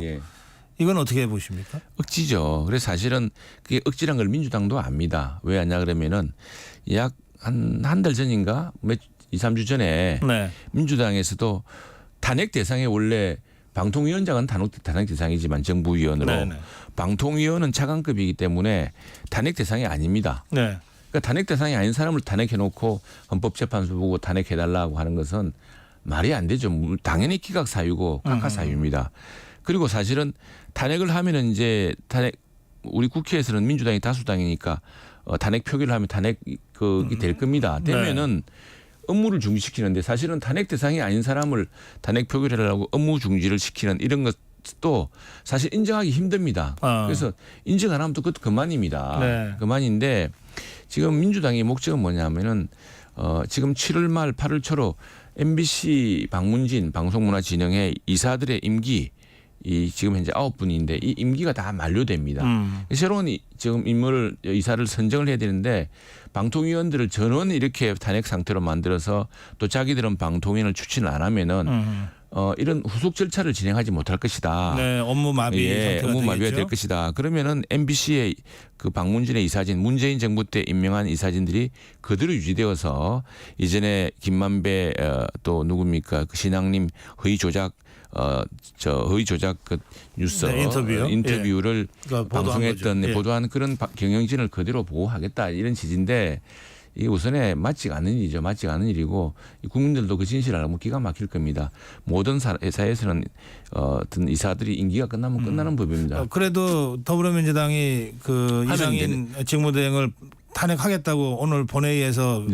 이건 어떻게 보십니까? 억지죠. 그래서 사실은 그게 억지란 걸 민주당도 압니다. 왜 하냐 그러면은 약 한 달 전인가 2, 3주 전에 민주당에서도 탄핵 대상에 원래 방통위원장은 탄핵 대상이지만 정부위원으로 방통위원은 차관급이기 때문에 탄핵 대상이 아닙니다. 그러니까 탄핵 대상이 아닌 사람을 탄핵해놓고 헌법재판소 보고 탄핵해달라고 하는 것은 말이 안 되죠. 당연히 기각 사유고 각하 사유입니다. 그리고 사실은 탄핵을 하면은 이제 우리 국회에서는 민주당이 다수당이니까 탄핵 표기를 하면 탄핵이 될 겁니다. 되면은 업무를 중지시키는데 사실은 탄핵 대상이 아닌 사람을 탄핵 표기를 하려고 업무 중지를 시키는 이런 것도 사실 인정하기 힘듭니다. 그래서 인정 안 하면 또 그것도 그만입니다. 그만인데 지금 민주당의 목적은 뭐냐면은 지금 7월 말 8월 초로 MBC 박문진 방송문화진흥회 이사들의 임기 지금 현재 9분인데 이 임기가 다 만료됩니다. 새로운 지금 이사를 선정을 해야 되는데 방통위원들을 전원 이렇게 탄핵 상태로 만들어서 또 자기들은 방통위원을 추진을 안 하면은 이런 후속 절차를 진행하지 못할 것이다. 업무 마비 업무 마비가 될 것이다. 그러면은 MBC의 그 박문진의 이사진, 문재인 정부 때 임명한 이사진들이 그대로 유지되어서 이전에 김만배 또 누굽니까 그 신앙님 허위 조작 허위 조작 그 뉴스 인터뷰를 방송했던 보도한 그런 경영진을 그대로 보호하겠다 이런 취지인데 이게 우선에 맞지가 않는 일이죠. 맞지가 않는 일이고 국민들도 그 진실을 알면 기가 막힐 겁니다. 모든 회사에서는 어떤 이사들이 임기가 끝나면 끝나는 법입니다. 그래도 더불어민주당이 그 이상인 직무대행을 탄핵하겠다고 오늘 본회의에서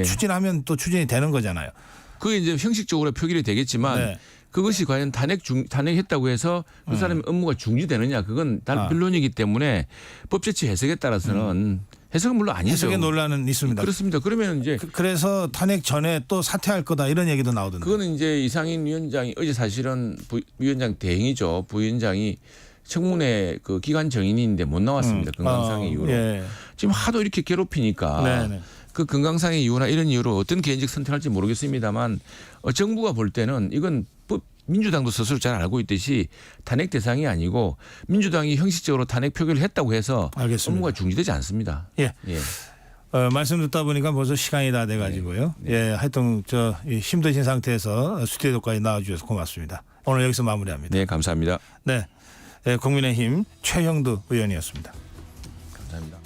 추진하면 또 추진이 되는 거잖아요. 그게 이제 형식적으로 표기가 되겠지만 그것이 과연 탄핵했다고 해서 그 사람의 업무가 중지되느냐 그건 변론이기 때문에 법제처 해석에 따라서는 해석은 물론 아니죠. 해석의 논란은 있습니다. 그렇습니다. 그러면 이제 그래서 탄핵 전에 또 사퇴할 거다 이런 얘기도 나오던데. 그거는 이제 이상인 위원장이 어제 사실은 위원장 대행이죠. 부위원장이 청문회 그 기관 정인인데 못 나왔습니다. 건강상의 이유로. 예. 지금 하도 이렇게 괴롭히니까 네네. 그 건강상의 이유나 이런 이유로 어떤 개인적 선택할지 모르겠습니다만 정부가 볼 때는 이건 민주당도 스스로 잘 알고 있듯이 탄핵 대상이 아니고 민주당이 형식적으로 탄핵 표결을 했다고 해서 알겠습니다. 업무가 중지되지 않습니다. 예. 말씀 듣다 보니까 벌써 시간이 다 돼가지고요. 예, 하여튼 힘드신 상태에서 스튜디오까지 나와주셔서 고맙습니다. 오늘 여기서 마무리합니다. 네, 감사합니다. 네, 국민의힘 최형두 의원이었습니다. 감사합니다.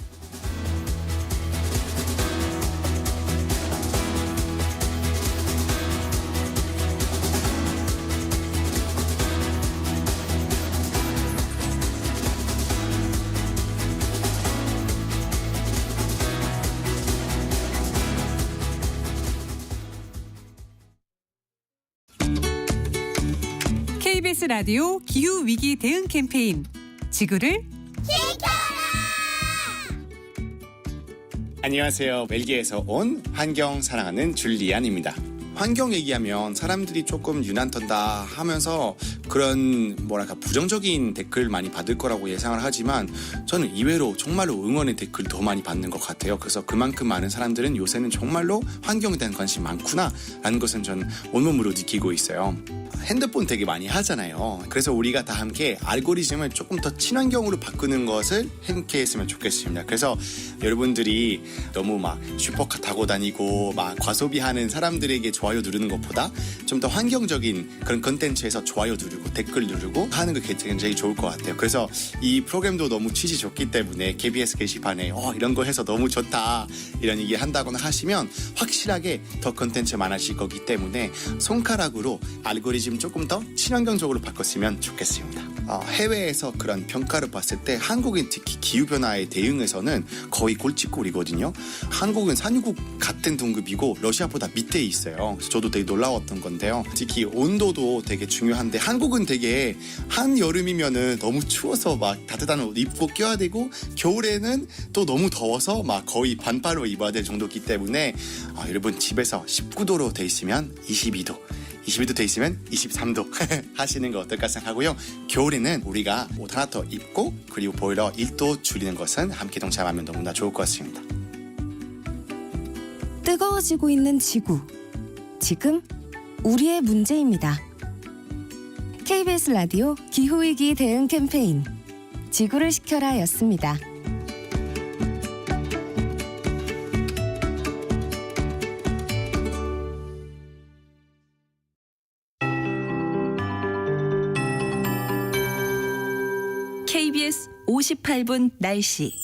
KBS 라디오 기후 위기 대응 캠페인 지구를 안녕하세요. 벨기에에서 온 환경 사랑하는 줄리안입니다. 환경 얘기하면 사람들이 조금 유난턴다 하면서 그런 부정적인 댓글 많이 받을 거라고 예상을 하지만 저는 의외로 정말로 응원의 댓글 더 많이 받는 것 같아요. 그래서 그만큼 많은 사람들은 요새는 정말로 환경에 대한 관심이 많구나라는 것은 저는 온몸으로 느끼고 있어요. 핸드폰 되게 많이 하잖아요. 그래서 우리가 다 함께 알고리즘을 조금 더 친환경으로 바꾸는 것을 함께 했으면 좋겠습니다. 그래서 여러분들이 너무 슈퍼카 타고 다니고 과소비하는 사람들에게 좋아요 누르는 것보다 좀 더 환경적인 그런 컨텐츠에서 좋아요 누르고 댓글 누르고 하는 게 굉장히 좋을 것 같아요. 그래서 이 프로그램도 너무 취지 좋기 때문에 KBS 게시판에 이런 거 해서 너무 좋다 이런 얘기 한다거나 하시면 확실하게 더 컨텐츠 많아질 거기 때문에 손가락으로 알고리즘 조금 더 친환경적으로 바꿨으면 좋겠습니다. 해외에서 그런 평가를 봤을 때 한국인 특히 기후변화에 대응해서는 거의 꼴찌꼴이거든요. 한국은 산유국 같은 등급이고 러시아보다 밑에 있어요. 그래서 저도 되게 놀라웠던 건데요. 특히 온도도 되게 중요한데 한국은 되게 한여름이면은 너무 추워서 따뜻한 옷 입고 껴야 되고 겨울에는 또 너무 더워서 거의 반팔로 입어야 될 정도이기 때문에 여러분 집에서 19도로 돼 있으면 22도 돼 있으면 23도 하시는 거 어떨까 생각하고요. 겨울에는 우리가 옷 하나 더 입고 그리고 보일러 1도 줄이는 것은 함께 동참하면 너무나 좋을 것 같습니다. 뜨거워지고 있는 지구. 지금 우리의 문제입니다. KBS 라디오 기후위기 대응 캠페인 지구를 지켜라 였습니다. KBS 58분 날씨.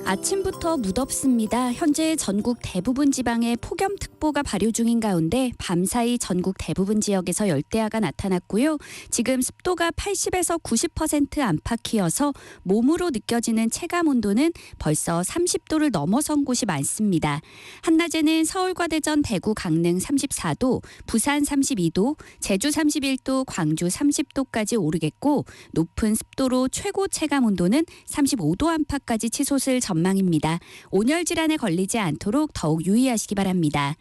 아침부터 무덥습니다. 현재 전국 대부분 지방에 폭염특보가 발효 중인 가운데 밤사이 전국 대부분 지역에서 열대야가 나타났고요. 지금 습도가 80에서 90% 안팎이어서 몸으로 느껴지는 체감 온도는 벌써 30도를 넘어선 곳이 많습니다. 한낮에는 서울과 대전, 대구, 강릉 34도, 부산 32도, 제주 31도, 광주 30도까지 오르겠고 높은 습도로 최고 체감 온도는 35도 안팎까지 치솟을 전망입니다. 온열 질환에 걸리지 않도록 더욱 유의하시기 바랍니다.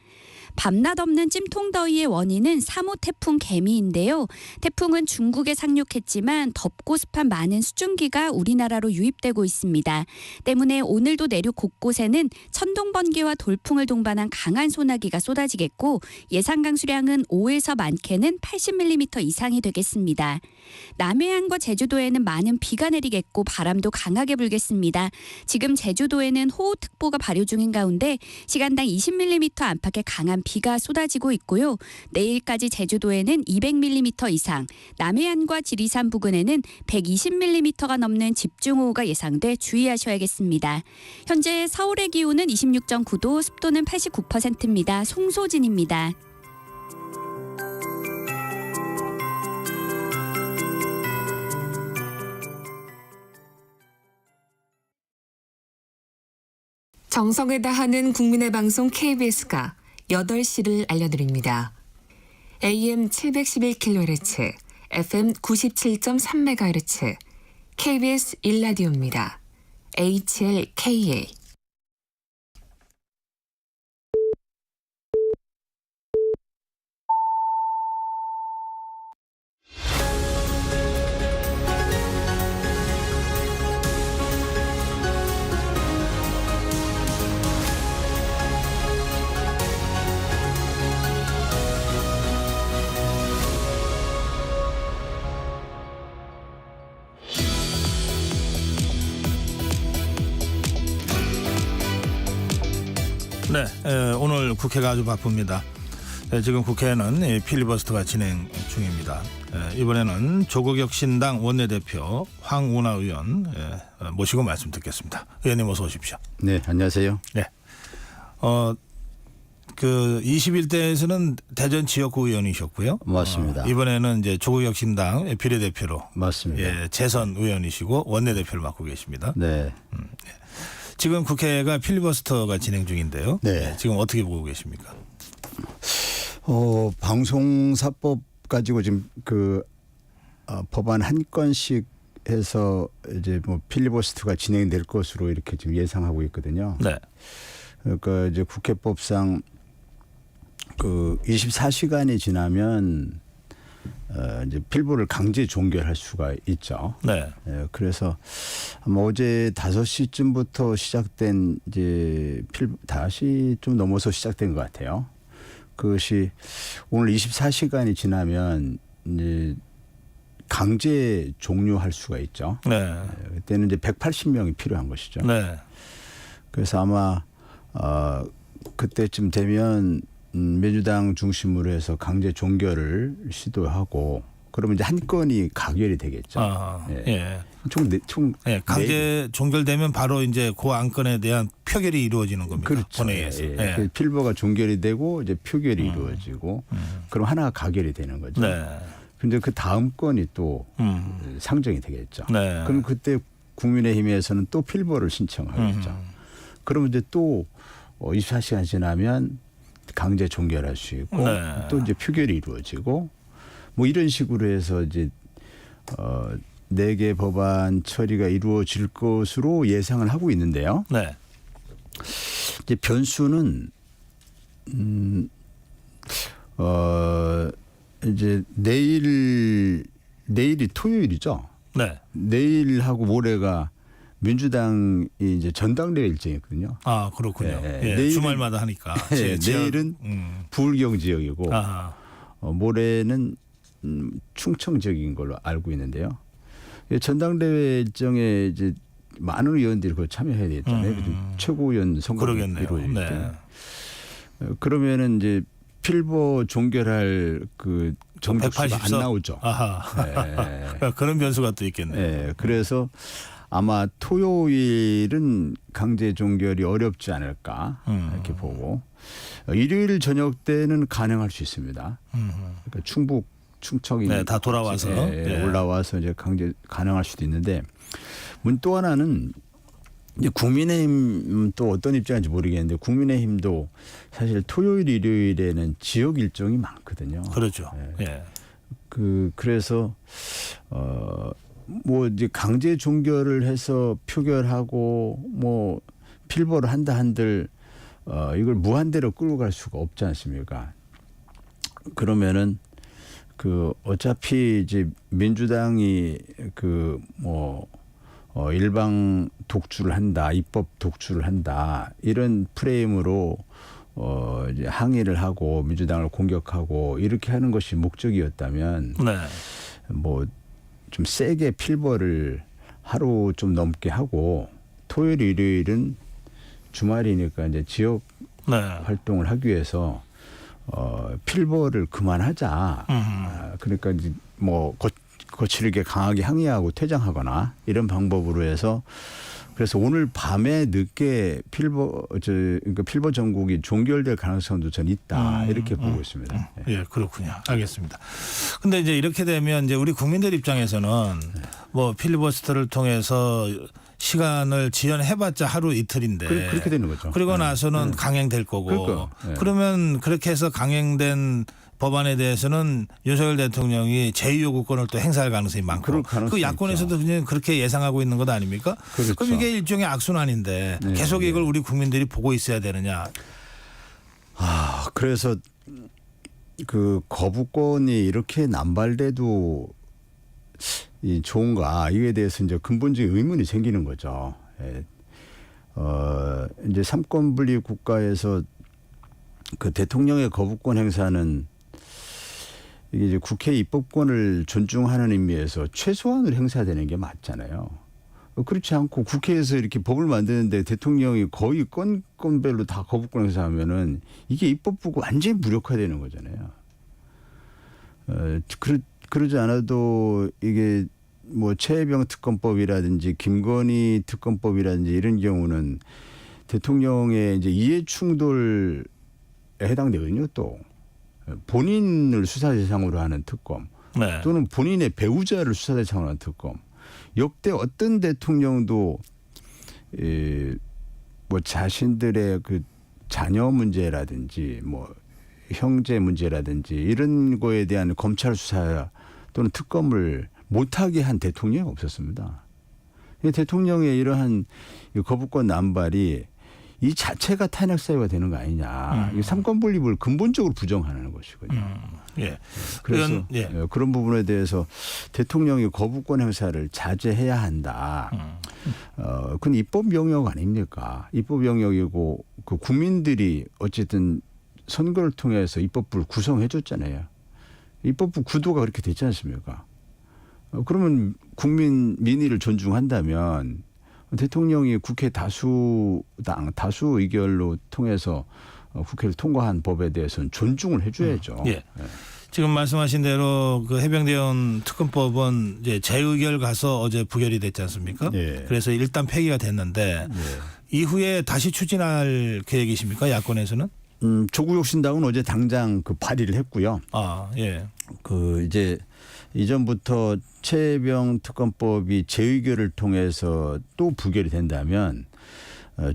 밤낮 없는 찜통더위의 원인은 3호 태풍 개미인데요. 태풍은 중국에 상륙했지만 덥고 습한 많은 수증기가 우리나라로 유입되고 있습니다. 때문에 오늘도 내륙 곳곳에는 천둥, 번개와 돌풍을 동반한 강한 소나기가 쏟아지겠고 예상 강수량은 5에서 많게는 80mm 이상이 되겠습니다. 남해안과 제주도에는 많은 비가 내리겠고 바람도 강하게 불겠습니다. 지금 제주도에는 호우특보가 발효 중인 가운데 시간당 20mm 안팎의 강한 비가 쏟아지고 있고요. 내일까지 제주도에는 200mm 이상, 남해안과 지리산 부근에는 120mm가 넘는 집중호우가 예상돼 주의하셔야겠습니다. 현재 서울의 기온은 26.9도, 습도는 89%입니다. 송소진입니다. 정성을 다하는 국민의 방송 KBS가 8시를 알려드립니다. AM 711kHz, FM 97.3MHz, KBS 1라디오입니다. HLKA. 네, 오늘 국회가 아주 바쁩니다. 지금 국회는 필리버스터가 진행 중입니다. 이번에는 조국혁신당 원내대표 황운하 의원 모시고 말씀 듣겠습니다. 의원님 어서 오십시오. 네, 안녕하세요. 네, 그 21대에서는 대전 지역구 의원이셨고요. 맞습니다. 이번에는 이제 조국혁신당 비례대표로 맞습니다. 재선 의원이시고 원내대표를 맡고 계십니다. 네. 지금 국회가 필리버스터가 진행 중인데요. 네. 지금 어떻게 보고 계십니까? 방송사법 가지고 지금 법안 한 건씩 해서 이제 뭐 필리버스터가 진행될 것으로 이렇게 지금 예상하고 있거든요. 네. 그러니까 이제 국회법상 24시간이 지나면 이제 필보를 강제 종결할 수가 있죠. 네. 그래서 아마 어제 5시쯤부터 시작된 이제 5시 좀 넘어서 시작된 것 같아요. 그것이 오늘 24시간이 지나면 이제 강제 종료할 수가 있죠. 네. 그때는 이제 180명이 필요한 것이죠. 네. 그래서 아마 그때쯤 되면 민주당 중심으로 해서 강제 종결을 시도하고 그러면 이제 한 건이 가결이 되겠죠. 예. 총 강제 종결되면 바로 이제 그 안건에 대한 표결이 이루어지는 겁니다. 그렇죠. 본회의에서. 예. 그 필보가 종결이 되고 이제 표결이 이루어지고 그럼 하나가 가결이 되는 거죠. 네. 근데 그 다음 건이 또 상정이 되겠죠. 네. 그럼 그때 국민의힘에서는 또 필보를 신청하겠죠. 그러면 이제 또 24시간 지나면 강제 종결할 수 있고 네. 또 이제 표결이 이루어지고 뭐 이런 식으로 해서 이제 4개 법안 처리가 이루어질 것으로 예상을 하고 있는데요. 네. 이제 변수는 이제 내일이 토요일이죠. 네. 내일하고 모레가 민주당이 이제 전당대회 일정이거든요. 아, 그렇군요. 예, 예, 내일은, 주말마다 하니까. 내일은 부울경 지역이고 모레는 충청 지역인 걸로 알고 있는데요. 전당대회 일정에 이제 많은 의원들이 그걸 참여해야 되잖아요. 최고위원 선거가 이루어질 때. 네. 그러면은 이제 필보 종결할 그 정득수가 안 나오죠. 아하. 그런 변수가 또 있겠네요. 네. 그래서 아마 토요일은 강제 종결이 어렵지 않을까 이렇게 보고 일요일 저녁 때는 가능할 수 있습니다. 그러니까 충북, 충청이 다 돌아와서 올라와서 이제 강제 가능할 수도 있는데 또 하나는 이제 국민의힘 또 어떤 입장인지 모르겠는데 국민의힘도 사실 토요일, 일요일에는 지역 일정이 많거든요. 그렇죠. 예. 그래서 뭐 이제 강제 종결을 해서 표결하고 뭐 필보를 한다 한들 이걸 무한대로 끌고 갈 수가 없지 않습니까? 그러면은 어차피 이제 민주당이 일방 독주를 한다, 입법 독주를 한다 이런 프레임으로 이제 항의를 하고 민주당을 공격하고 이렇게 하는 것이 목적이었다면 뭐 좀 세게 필보를 하루 좀 넘게 하고 토요일, 일요일은 주말이니까 이제 지역 활동을 하기 위해서 필보를 그만하자. 그러니까 이제 뭐 거칠게 강하게 항의하고 퇴장하거나 이런 방법으로 해서 그래서 오늘 밤에 늦게 그러니까 필보 전국이 종결될 가능성도 전 있다 이렇게 보고 있습니다. 예, 그렇군요. 알겠습니다. 근데 이제 이렇게 되면 이제 우리 국민들 입장에서는 뭐 필리버스터를 통해서 시간을 지연해봤자 하루 이틀인데 그렇게 되는 거죠. 그리고 나서는 강행될 거고 그러니까, 그러면 그렇게 해서 강행된 법안에 대해서는 윤석열 대통령이 제2요구권을 또 행사할 가능성이 많고 그럴 가능성이 그 야권에서도 그냥 그렇게 예상하고 있는 것 아닙니까? 그렇죠. 그럼 이게 일종의 악순환인데 네, 계속 네. 이걸 우리 국민들이 보고 있어야 되느냐. 그래서 그 거부권이 이렇게 남발돼도 이 좋은가 이에 대해서 이제 근본적인 의문이 생기는 거죠. 예. 이제 삼권 분립 국가에서 그 대통령의 거부권 행사는 이게 이제 국회 입법권을 존중하는 의미에서 최소한으로 행사되는 게 맞잖아요. 그렇지 않고 국회에서 이렇게 법을 만드는데 대통령이 거의 건별로 다 거부권 행사하면은 이게 입법부가 완전히 무력화되는 거잖아요. 그러지 않아도 이게 뭐 최혜병 특검법이라든지 김건희 특검법이라든지 이런 경우는 대통령의 이제 이해 충돌에 해당되거든요. 또 본인을 수사 대상으로 하는 특검 네. 또는 본인의 배우자를 수사 대상으로 하는 특검. 역대 어떤 대통령도 뭐 자신들의 그 자녀 문제라든지 뭐 형제 문제라든지 이런 거에 대한 검찰 수사 또는 특검을 못하게 한 대통령이 없었습니다. 대통령의 이러한 거부권 남발이 이 자체가 탄핵 사유가 되는 거 아니냐. 이 삼권 분립을 근본적으로 부정하는 것이거든요. 예. 그래서 예. 그런 부분에 대해서 대통령이 거부권 행사를 자제해야 한다. 그건 입법 영역 아닙니까? 입법 영역이고 그 국민들이 어쨌든 선거를 통해서 입법부를 구성해 줬잖아요. 입법부 구도가 그렇게 됐지 않습니까? 그러면 국민 민의를 존중한다면 대통령이 국회 다수 의결로 통해서 국회를 통과한 법에 대해서는 존중을 해줘야죠. 예. 지금 말씀하신 대로 그 해병대원 특검법은 이제 재의결 가서 어제 부결이 됐지 않습니까? 예. 그래서 일단 폐기가 됐는데 이후에 다시 추진할 계획이십니까? 야권에서는? 조국 혁신당은 어제 당장 그 발의를 했고요. 아, 예. 그 이제 이전부터 최혜병 특검법이 재의결을 통해서 또 부결이 된다면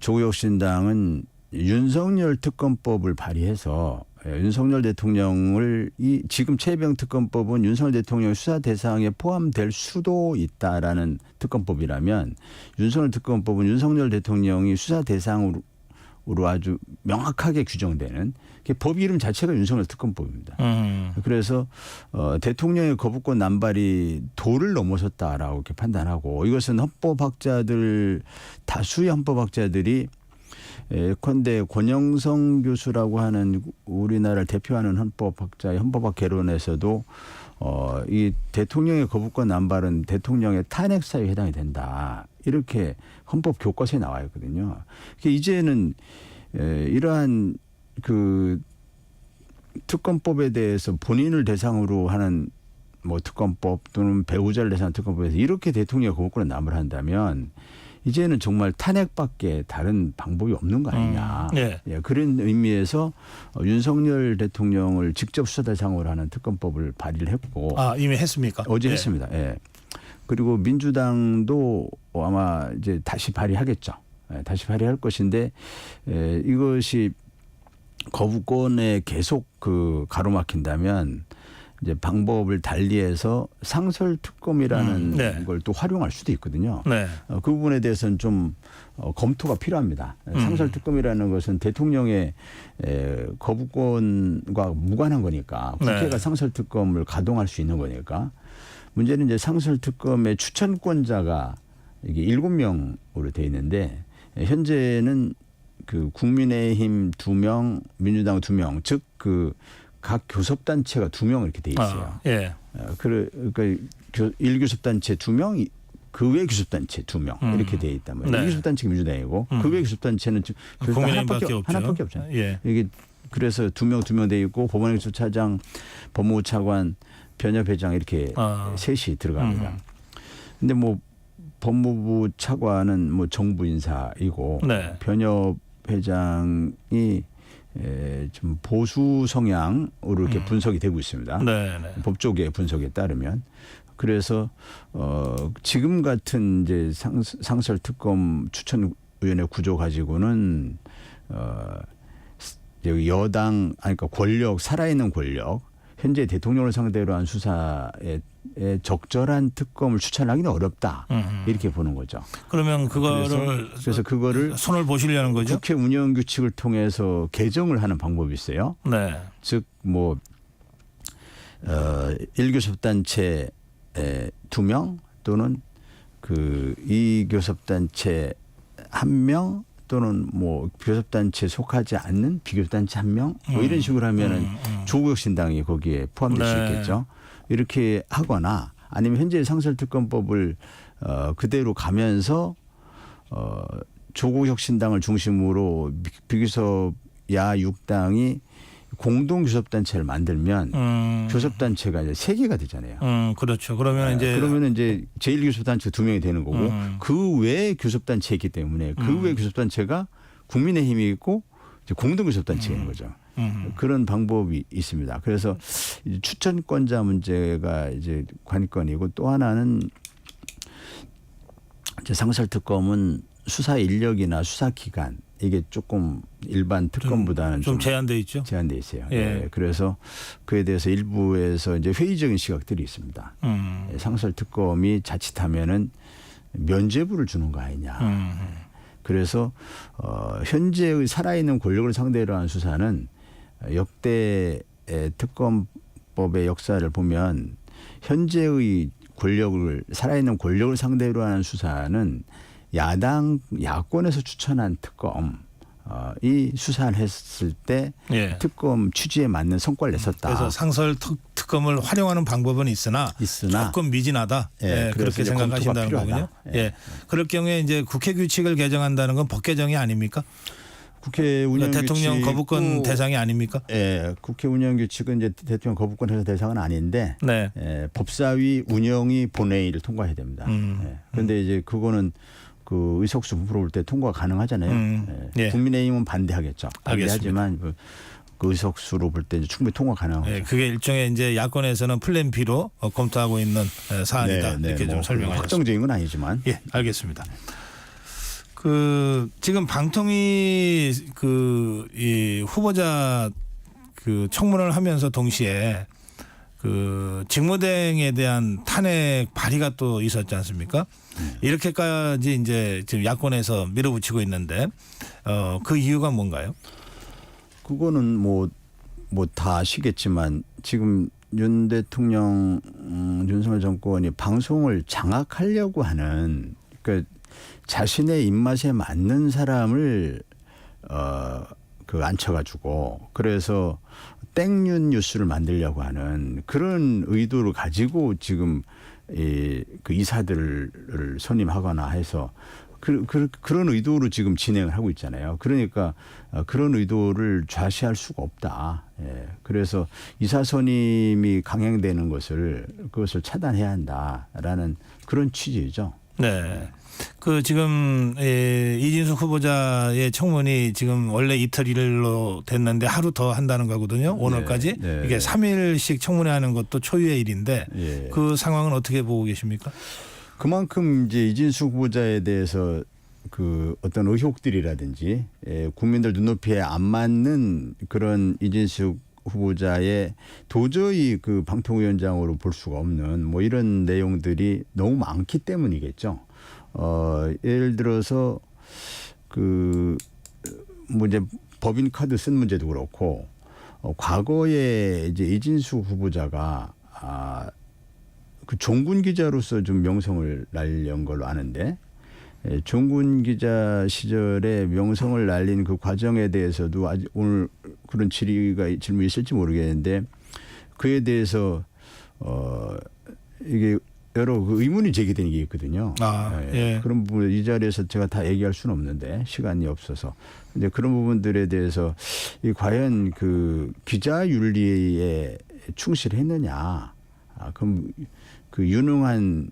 조국 혁신당은 윤석열 특검법을 발의해서 윤석열 대통령을 지금 최혜병 특검법은 윤석열 대통령 수사 대상에 포함될 수도 있다라는 특검법이라면 윤석열 특검법은 윤석열 대통령이 수사 대상으로 아주 명확하게 규정되는 법 이름 자체가 윤석열 특검법입니다. 그래서 대통령의 거부권 남발이 도를 넘어섰다라고 이렇게 판단하고 이것은 다수의 헌법학자들이 예컨대 권영성 교수라고 하는 우리나라를 대표하는 헌법학 개론에서도 이 대통령의 거부권 남발은 대통령의 탄핵 사유에 해당이 된다. 이렇게 헌법 교과서에 나와 있거든요. 이제는 이러한 그 특검법에 대해서 본인을 대상으로 하는 뭐 특검법 또는 배우자를 대상으로 특검법에서 이렇게 대통령의 거부권을 남발한다면 이제는 정말 탄핵밖에 다른 방법이 없는 거 아니냐. 네. 예, 그런 의미에서 윤석열 대통령을 직접 수사 대상으로 하는 특검법을 발의를 했고. 아, 이미 했습니까? 어제 예. 했습니다. 예. 그리고 민주당도 아마 이제 다시 발의하겠죠. 예, 다시 발의할 것인데 이것이 거부권에 계속 그 가로막힌다면 이제 방법을 달리해서 상설 특검이라는 네. 걸 또 활용할 수도 있거든요. 네. 그 부분에 대해서는 좀 검토가 필요합니다. 상설 특검이라는 것은 대통령의 거부권과 무관한 거니까 국회가 네. 상설 특검을 가동할 수 있는 거니까 문제는 이제 상설 특검의 추천권자가 이게 7명으로 돼 있는데 현재는 그 국민의힘 2명, 민주당 2명, 즉 그 각 교섭단체가 2명 이렇게 돼 있어요. 예. 그러니까 1교섭단체 2명, 그 외 교섭단체 2명 이렇게 돼 있단 말이에요. 네. 1교섭단체가 민주당이고 그 외 교섭단체는 국민의힘밖에 없죠. 하나밖에 없잖아요. 예. 이게 그래서 2명 돼 있고 법원행정처차장, 법무부 차관, 변협회장 이렇게 셋이 들어갑니다. 근데 뭐 법무부 차관은 뭐 정부 인사이고 네. 변협회장이 좀 보수 성향으로 이렇게 분석이 되고 있습니다. 네. 법조계 분석에 따르면. 그래서 지금 같은 이제 상설 특검 추천위원회 구조 가지고는 여기 여당 그러니까 권력 살아있는 권력 현재 대통령을 상대로 한 수사에 적절한 특검을 추천하기는 어렵다 이렇게 보는 거죠. 그러면 그거를 그래서 그거를 손을 보시려는 거죠? 국회 운영 규칙을 통해서 개정을 하는 방법이 있어요. 네. 즉 뭐 1교섭단체 2명 또는 그 2교섭단체 1명 또는 뭐 교섭단체에 속하지 않는 비교섭단체 1명 뭐 이런 식으로 하면은 조국혁신당이 거기에 포함될 수 있겠죠. 이렇게 하거나 아니면 현재 상설특검법을 그대로 가면서 조국혁신당을 중심으로 비교섭야 6당이 공동교섭단체를 만들면 교섭단체가 이제 3개가 되잖아요. 그렇죠. 그러면 이제 제1교섭단체 2명이 되는 거고 그 외에 교섭단체 있기 때문에 그 외에 교섭단체가 국민의힘이 있고 이제 공동교섭단체가 있는 거죠. 그런 방법이 있습니다. 그래서 이제 추천권자 문제가 이제 관건이고 또 하나는 이제 상설특검은 수사 인력이나 수사 기간 이게 조금 일반 특검보다는 좀 제한돼 있죠. 제한돼 있어요. 예. 네. 그래서 그에 대해서 일부에서 이제 회의적인 시각들이 있습니다. 상설특검이 자칫하면은 면죄부를 주는 거 아니냐. 그래서 현재의 살아있는 권력을 상대로 한 수사는 역대 특검법의 역사를 보면 현재의 권력을 살아있는 권력을 상대로 하는 수사는 야권에서 추천한 특검 이 수사를 했을 때 특검 취지에 맞는 성과를 냈었다. 그래서 상설 특검을 활용하는 방법은 있으나 조금 미진하다. 그렇게 생각하신다는 거군요. 그럴 경우에 이제 국회 규칙을 개정한다는 건 법 개정이 아닙니까? 국회 운영 대통령 거부권 대상이 아닙니까? 국회 운영 규칙은 이제 대통령 거부권 대상은 아닌데 법사위 운영위 본회의를 통과해야 됩니다. 그런데 이제 그거는 그 의석수 부풀어 올 때 통과가 가능하잖아요. 국민의힘은 반대하겠죠. 반대하지만 그 의석수로 볼 때 충분히 통과 가능하죠. 그게 일종의 이제 야권에서는 플랜 B로 검토하고 있는 사안이다. 이렇게 좀 설명하셨습니다. 확정적인 건 아니지만. 알겠습니다. 지금 방통위 이 후보자 청문을 하면서 동시에 직무대행에 대한 탄핵 발의가 또 있었지 않습니까? 이렇게까지 이제 지금 야권에서 밀어붙이고 있는데 그 이유가 뭔가요? 그거는 뭐 다 아시겠지만 지금 윤 대통령 윤석열 정권이 방송을 장악하려고 하는 그러니까 자신의 입맛에 맞는 사람을 앉혀가지고 그래서 땡윤 뉴스를 만들려고 하는 그런 의도를 가지고 지금 그 이사들을 선임하거나 해서 그런 의도로 지금 진행을 하고 있잖아요. 그러니까 그런 의도를 좌시할 수가 없다. 그래서 이사 선임이 강행되는 그것을 차단해야 한다라는 그런 취지죠. 네. 지금 이진숙 후보자의 청문이 지금 원래 이틀 일로 됐는데 하루 더 한다는 거거든요. 오늘까지. 이게 3일씩 청문회하는 것도 초유의 일인데 그 상황은 어떻게 보고 계십니까? 그만큼 이제 이진숙 후보자에 대해서 그 어떤 의혹들이라든지 국민들 눈높이에 안 맞는 그런 이진숙 후보자의 도저히 그 방통위원장으로 볼 수가 없는 뭐 이런 내용들이 너무 많기 때문이겠죠. 예를 들어서 뭐 이제 법인 카드 쓴 문제도 그렇고 과거에 이제 이진숙 후보자가 그 종군 기자로서 좀 명성을 날린 걸로 아는데 종군 기자 시절에 명성을 날린 그 과정에 대해서도 아직 오늘 그런 질문이 있을지 모르겠는데 그에 대해서 이게 여러 의문이 제기되는 게 있거든요. 그런 부분 이 자리에서 제가 다 얘기할 수는 없는데 시간이 없어서. 근데 그런 부분들에 대해서 과연 그 기자 윤리에 충실했느냐? 그럼 그 유능한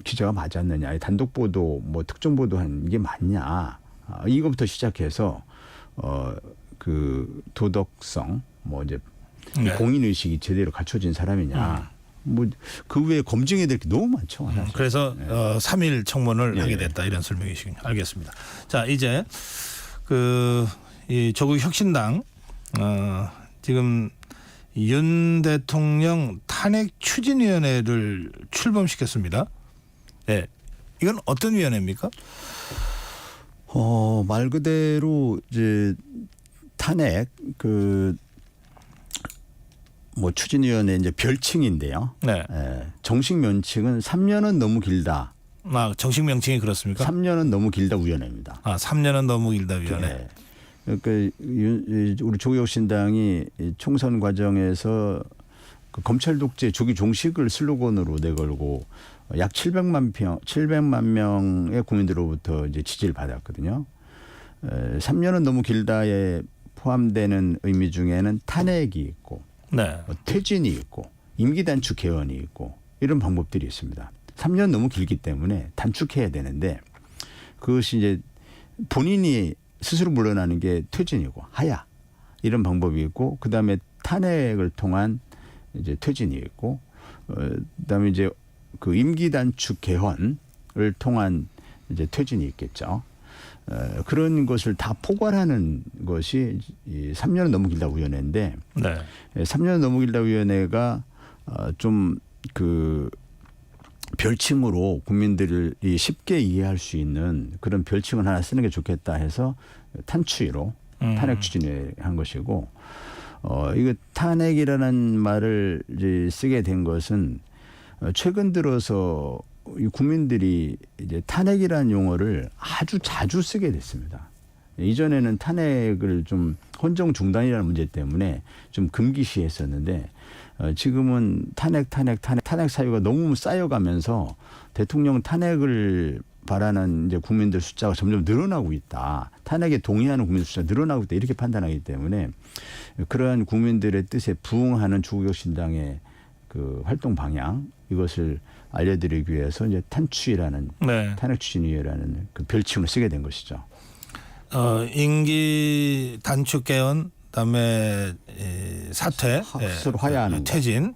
기자가 맞았느냐? 단독 보도, 뭐 특정 보도한 게 맞냐? 이것부터 시작해서 그 도덕성 뭐 이제 네. 공인 의식이 제대로 갖춰진 사람이냐. 뭐 그 외에 검증해야 될 게 너무 많죠. 그래서 네. 3일 청문을 네. 하게 됐다 이런 설명이시군요. 알겠습니다. 자 이제 이 조국 혁신당 지금 윤 대통령 탄핵 추진위원회를 출범시켰습니다. 네. 이건 어떤 위원회입니까? 말 그대로 이제 탄핵 뭐 추진위원회 이제 별칭인데요. 네. 정식 명칭은 3년은 너무 길다. 정식 명칭이 그렇습니까? 3년은 너무 길다 위원회입니다. 3년은 너무 길다 위원회. 네. 그러니까 우리 조국혁신당이 총선 과정에서 그 검찰 독재 조기 종식을 슬로건으로 내걸고 약 700만 명의 국민들로부터 이제 지지를 받았거든요. 3년은 너무 길다에 포함되는 의미 중에는 탄핵이 있고 네. 퇴진이 있고 임기 단축 개헌이 있고 이런 방법들이 있습니다. 3년 너무 길기 때문에 단축해야 되는데 그것이 이제 본인이 스스로 물러나는 게 퇴진이고 하야 이런 방법이 있고 그다음에 탄핵을 통한 이제 퇴진이 있고 그다음에 이제 그 임기 단축 개헌을 통한 이제 퇴진이 있겠죠. 그런 것을 다 포괄하는 것이 이 3년은 너무 길다 위원회인데 네. 3년은 너무 길다 위원회가 좀 그 별칭으로 국민들이 쉽게 이해할 수 있는 그런 별칭을 하나 쓰는 게 좋겠다 해서 탄추위로 탄핵 추진을 한 것이고 이거 탄핵이라는 말을 이제 쓰게 된 것은 최근 들어서 이 국민들이 이제 탄핵이라는 용어를 아주 자주 쓰게 됐습니다. 이전에는 탄핵을 좀 헌정 중단이라는 문제 때문에 좀 금기시했었는데 지금은 탄핵 사유가 너무 쌓여가면서 대통령 탄핵을 바라는 이제 국민들 숫자가 점점 늘어나고 있다. 탄핵에 동의하는 국민들 숫자가 늘어나고 있다. 이렇게 판단하기 때문에 그러한 국민들의 뜻에 부응하는 조국혁신당의 그 활동 방향 이것을 알려드리기 위해서 이제 탄추위라는 네. 탄핵 추진위라는 그 별칭을 쓰게 된 것이죠. 임기 단축 개헌 그다음에 사퇴, 스스로 하야하는 퇴진,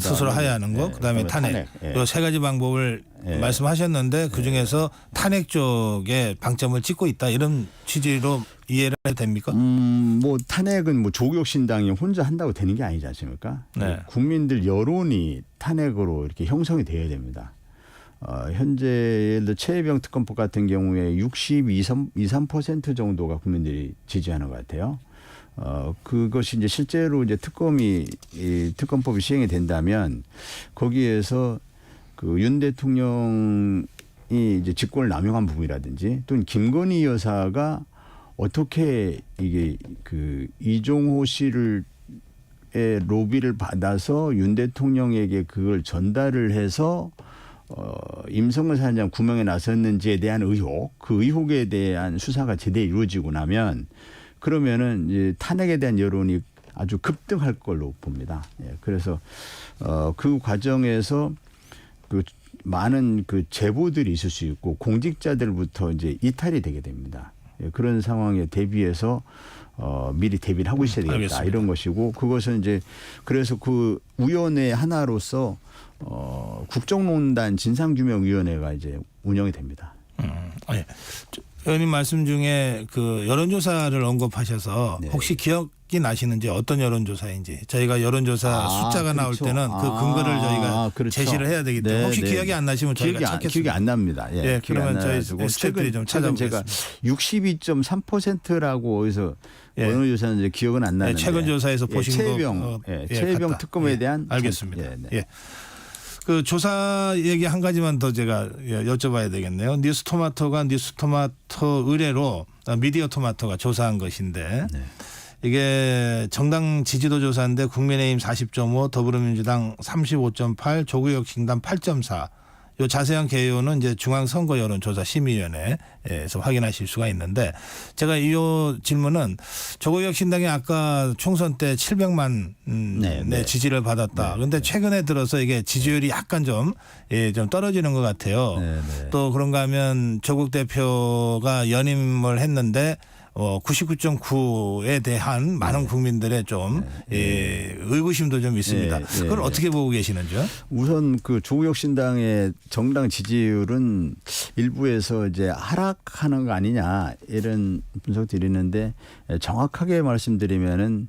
스스로 하야하는 거, 그다음에 탄핵. 이 세 가지 방법을 말씀하셨는데 그 중에서 탄핵 쪽에 방점을 찍고 있다 이런 취지로 이해를 해도 됩니까? 뭐 탄핵은 뭐 조국혁신당이 혼자 한다고 되는 게 아니지 않습니까? 네. 국민들 여론이 탄핵으로 이렇게 형성이 되어야 됩니다. 현재 예를 들어 최혜병 특검법 같은 경우에 63% 정도가 국민들이 지지하는 것 같아요. 그것이 이제 실제로 이제 특검법이 시행이 된다면 거기에서 그 윤 대통령이 이제 직권을 남용한 부분이라든지 또는 김건희 여사가 어떻게 이게 그 이종호 씨를 로비를 받아서 윤 대통령에게 그걸 전달을 해서 임성근 사장장 구명에 나섰는지에 대한 의혹, 그 의혹에 대한 수사가 제대로 이루어지고 나면 그러면은 이제 탄핵에 대한 여론이 아주 급등할 걸로 봅니다. 그래서 그 과정에서 그 많은 그 제보들이 있을 수 있고 공직자들부터 이제 이탈이 되게 됩니다. 그런 상황에 대비해서 미리 대비를 하고 있어야 되겠다. 알겠습니다. 이런 것이고 그것은 이제 그래서 그 위원회 하나로서 국정농단 진상규명위원회가 이제 운영이 됩니다. 예. 의원님 말씀 중에 그 여론조사를 언급하셔서 네. 혹시 기억이 나시는지 어떤 여론조사인지 저희가 여론조사 숫자가 나올 그렇죠. 때는 그 근거를 저희가 그렇죠. 제시를 해야 되기 때문에 네, 혹시 네. 기억이 안 나시면 저희가 찾겠습니다. 기억이 안 납니다. 예, 그러면 저희 스태프들이 좀 찾아보겠습니다. 제가 62.3%라고 해서 어느 조사는 이제 기억은 안 나는데 최근 조사에서 보신 최혜병, 최혜병 같다. 특검에 대한 알겠습니다. 네. 예. 그 조사 얘기 한 가지만 더 제가 여쭤봐야 되겠네요. 뉴스토마토가 뉴스토마토 의뢰로 미디어 토마토가 조사한 것인데 이게 정당 지지도 조사인데 국민의힘 40.5, 더불어민주당 35.8, 조국혁신당 8.4. 요 자세한 개요는 이제 중앙선거여론조사심의위원회에서 확인하실 수가 있는데 제가 이 질문은 조국혁신당이 아까 총선 때 700만 네, 지지를 받았다. 그런데 최근에 들어서 이게 지지율이 약간 좀 떨어지는 것 같아요. 또 그런가 하면 조국 대표가 연임을 했는데 99.9에 대한 많은 국민들의 좀 의구심도 좀 있습니다. 그걸 어떻게 보고 계시는지요? 우선 그 조국혁신당의 정당 지지율은 일부에서 이제 하락하는 거 아니냐 이런 분석들이 있는데 정확하게 말씀드리면은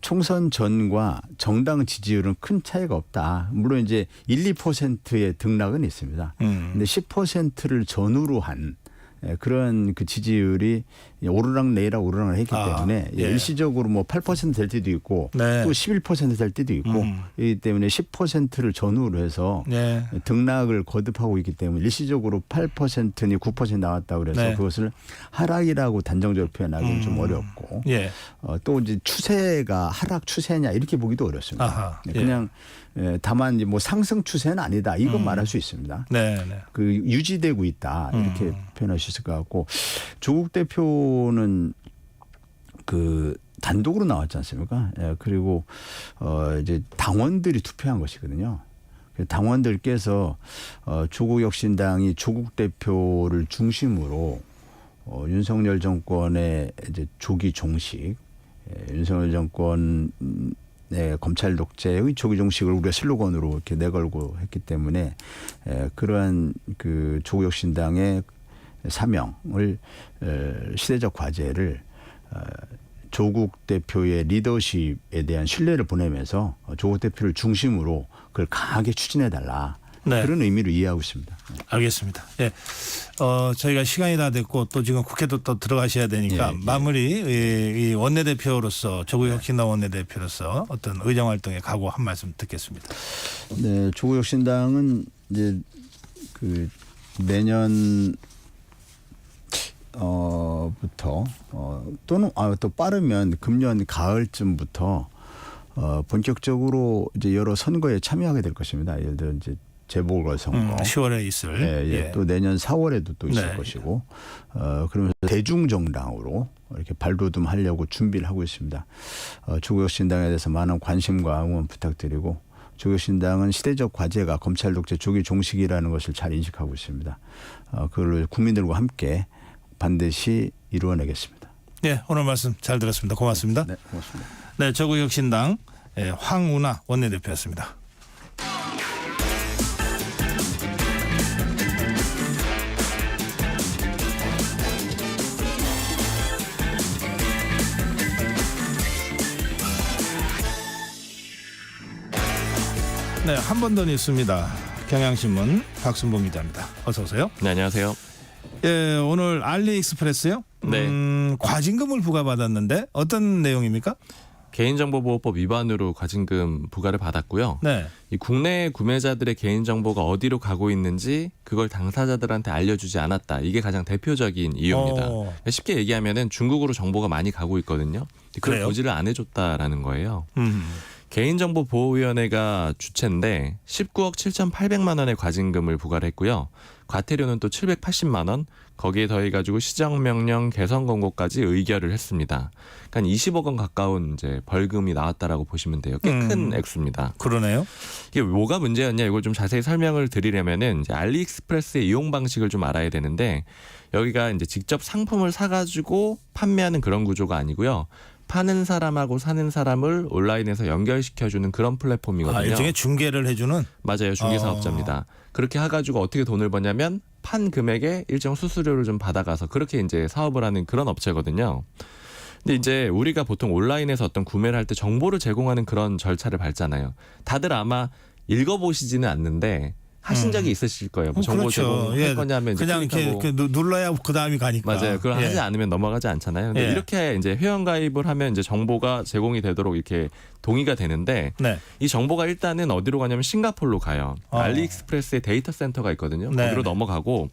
총선 전과 정당 지지율은 큰 차이가 없다. 물론 이제 1, 2%의 등락은 있습니다. 근데 10%를 전후로 한 그런 그 지지율이 오르락 내리락 오르락을 했기 때문에 일시적으로 뭐 8% 될 때도 있고 또 11% 될 때도 있고 이기 때문에 10%를 전후로 해서 등락을 거듭하고 있기 때문에 일시적으로 8%니 9% 나왔다고 그래서 그것을 하락이라고 단정적으로 표현하기는 좀 어렵고 또 이제 추세가 하락 추세냐 이렇게 보기도 어렵습니다. 그냥 다만 이제 뭐 상승 추세는 아니다 이건 말할 수 있습니다. 그 유지되고 있다 이렇게 표현할 수 있을 것 같고 조국 대표는 그 단독으로 나왔지 않습니까? 그리고 이제 당원들이 투표한 것이거든요. 당원들께서 조국혁신당이 조국 대표를 중심으로 윤석열 정권의 이제 조기 종식, 윤석열 정권 검찰 독재의 조기 종식을 우리가 슬로건으로 이렇게 내걸고 했기 때문에 그러한 그 조국혁신당의 사명을 시대적 과제를 조국 대표의 리더십에 대한 신뢰를 보내면서 조국 대표를 중심으로 그걸 강하게 추진해달라. 그런 의미로 이해하고 있습니다. 알겠습니다. 저희가 시간이 다 됐고 또 지금 국회도 또 들어가셔야 되니까 마무리 이 원내대표로서 조국혁신당 원내대표로서 어떤 의정활동에 각오 한 말씀 듣겠습니다. 네, 조국혁신당은 이제 그 내년 부터 또는 또 빠르면 금년 가을쯤부터 본격적으로 이제 여러 선거에 참여하게 될 것입니다. 예를 들어 이제 재보궐선거 10월에 있을 또 내년 4월에도 또 있을 것이고 그러면서 대중정당으로 이렇게 발돋움하려고 준비를 하고 있습니다. 조국혁신당에 대해서 많은 관심과 응원 부탁드리고 조국혁신당은 시대적 과제가 검찰 독재 조기 종식이라는 것을 잘 인식하고 있습니다. 그걸 국민들과 함께 반드시 이루어내겠습니다. 네, 오늘 말씀 잘 들었습니다. 고맙습니다. 네, 고맙습니다. 네, 조국혁신당 황운하 원내대표였습니다. 네, 한 번 더 뉴스입니다. 경향신문 박순봉 기자입니다. 어서 오세요. 네, 안녕하세요. 오늘 알리익스프레스요? 과징금을 부과받았는데 어떤 내용입니까? 개인정보보호법 위반으로 과징금 부과를 받았고요. 이 국내 구매자들의 개인정보가 어디로 가고 있는지 그걸 당사자들한테 알려주지 않았다. 이게 가장 대표적인 이유입니다. 쉽게 얘기하면은 중국으로 정보가 많이 가고 있거든요. 그걸 고지를 안 해줬다라는 거예요. 개인정보보호위원회가 주체인데 19억 7,800만 원의 과징금을 부과를 했고요. 과태료는 또 780만 원, 거기에 더해가지고 시정명령 개선 권고까지 의결을 했습니다. 그러니까 20억 원 가까운 이제 벌금이 나왔다라고 보시면 돼요. 꽤 큰 액수입니다. 그러네요. 이게 뭐가 문제였냐 이걸 좀 자세히 설명을 드리려면은 이제 알리익스프레스의 이용 방식을 좀 알아야 되는데 여기가 이제 직접 상품을 사가지고 판매하는 그런 구조가 아니고요. 파는 사람하고 사는 사람을 온라인에서 연결시켜주는 그런 플랫폼이거든요. 일종의 중개를 해주는? 맞아요. 중개사업자입니다. 그렇게 해가지고 어떻게 돈을 버냐면 판 금액에 일정 수수료를 좀 받아가서 그렇게 이제 사업을 하는 그런 업체거든요. 근데 이제 우리가 보통 온라인에서 어떤 구매를 할 때 정보를 제공하는 그런 절차를 밟잖아요. 다들 아마 읽어보시지는 않는데 하신 적이 있으실 거예요. 뭐 정보 제공할 거냐면 그냥 이렇게 눌러야 그 다음이 가니까. 맞아요. 그걸 하지 않으면 넘어가지 않잖아요. 근데 이렇게 이제 회원 가입을 하면 이제 정보가 제공이 되도록 이렇게 동의가 되는데 이 정보가 일단은 어디로 가냐면 싱가포르로 가요. 알리익스프레스의 데이터 센터가 있거든요. 거기로 넘어가고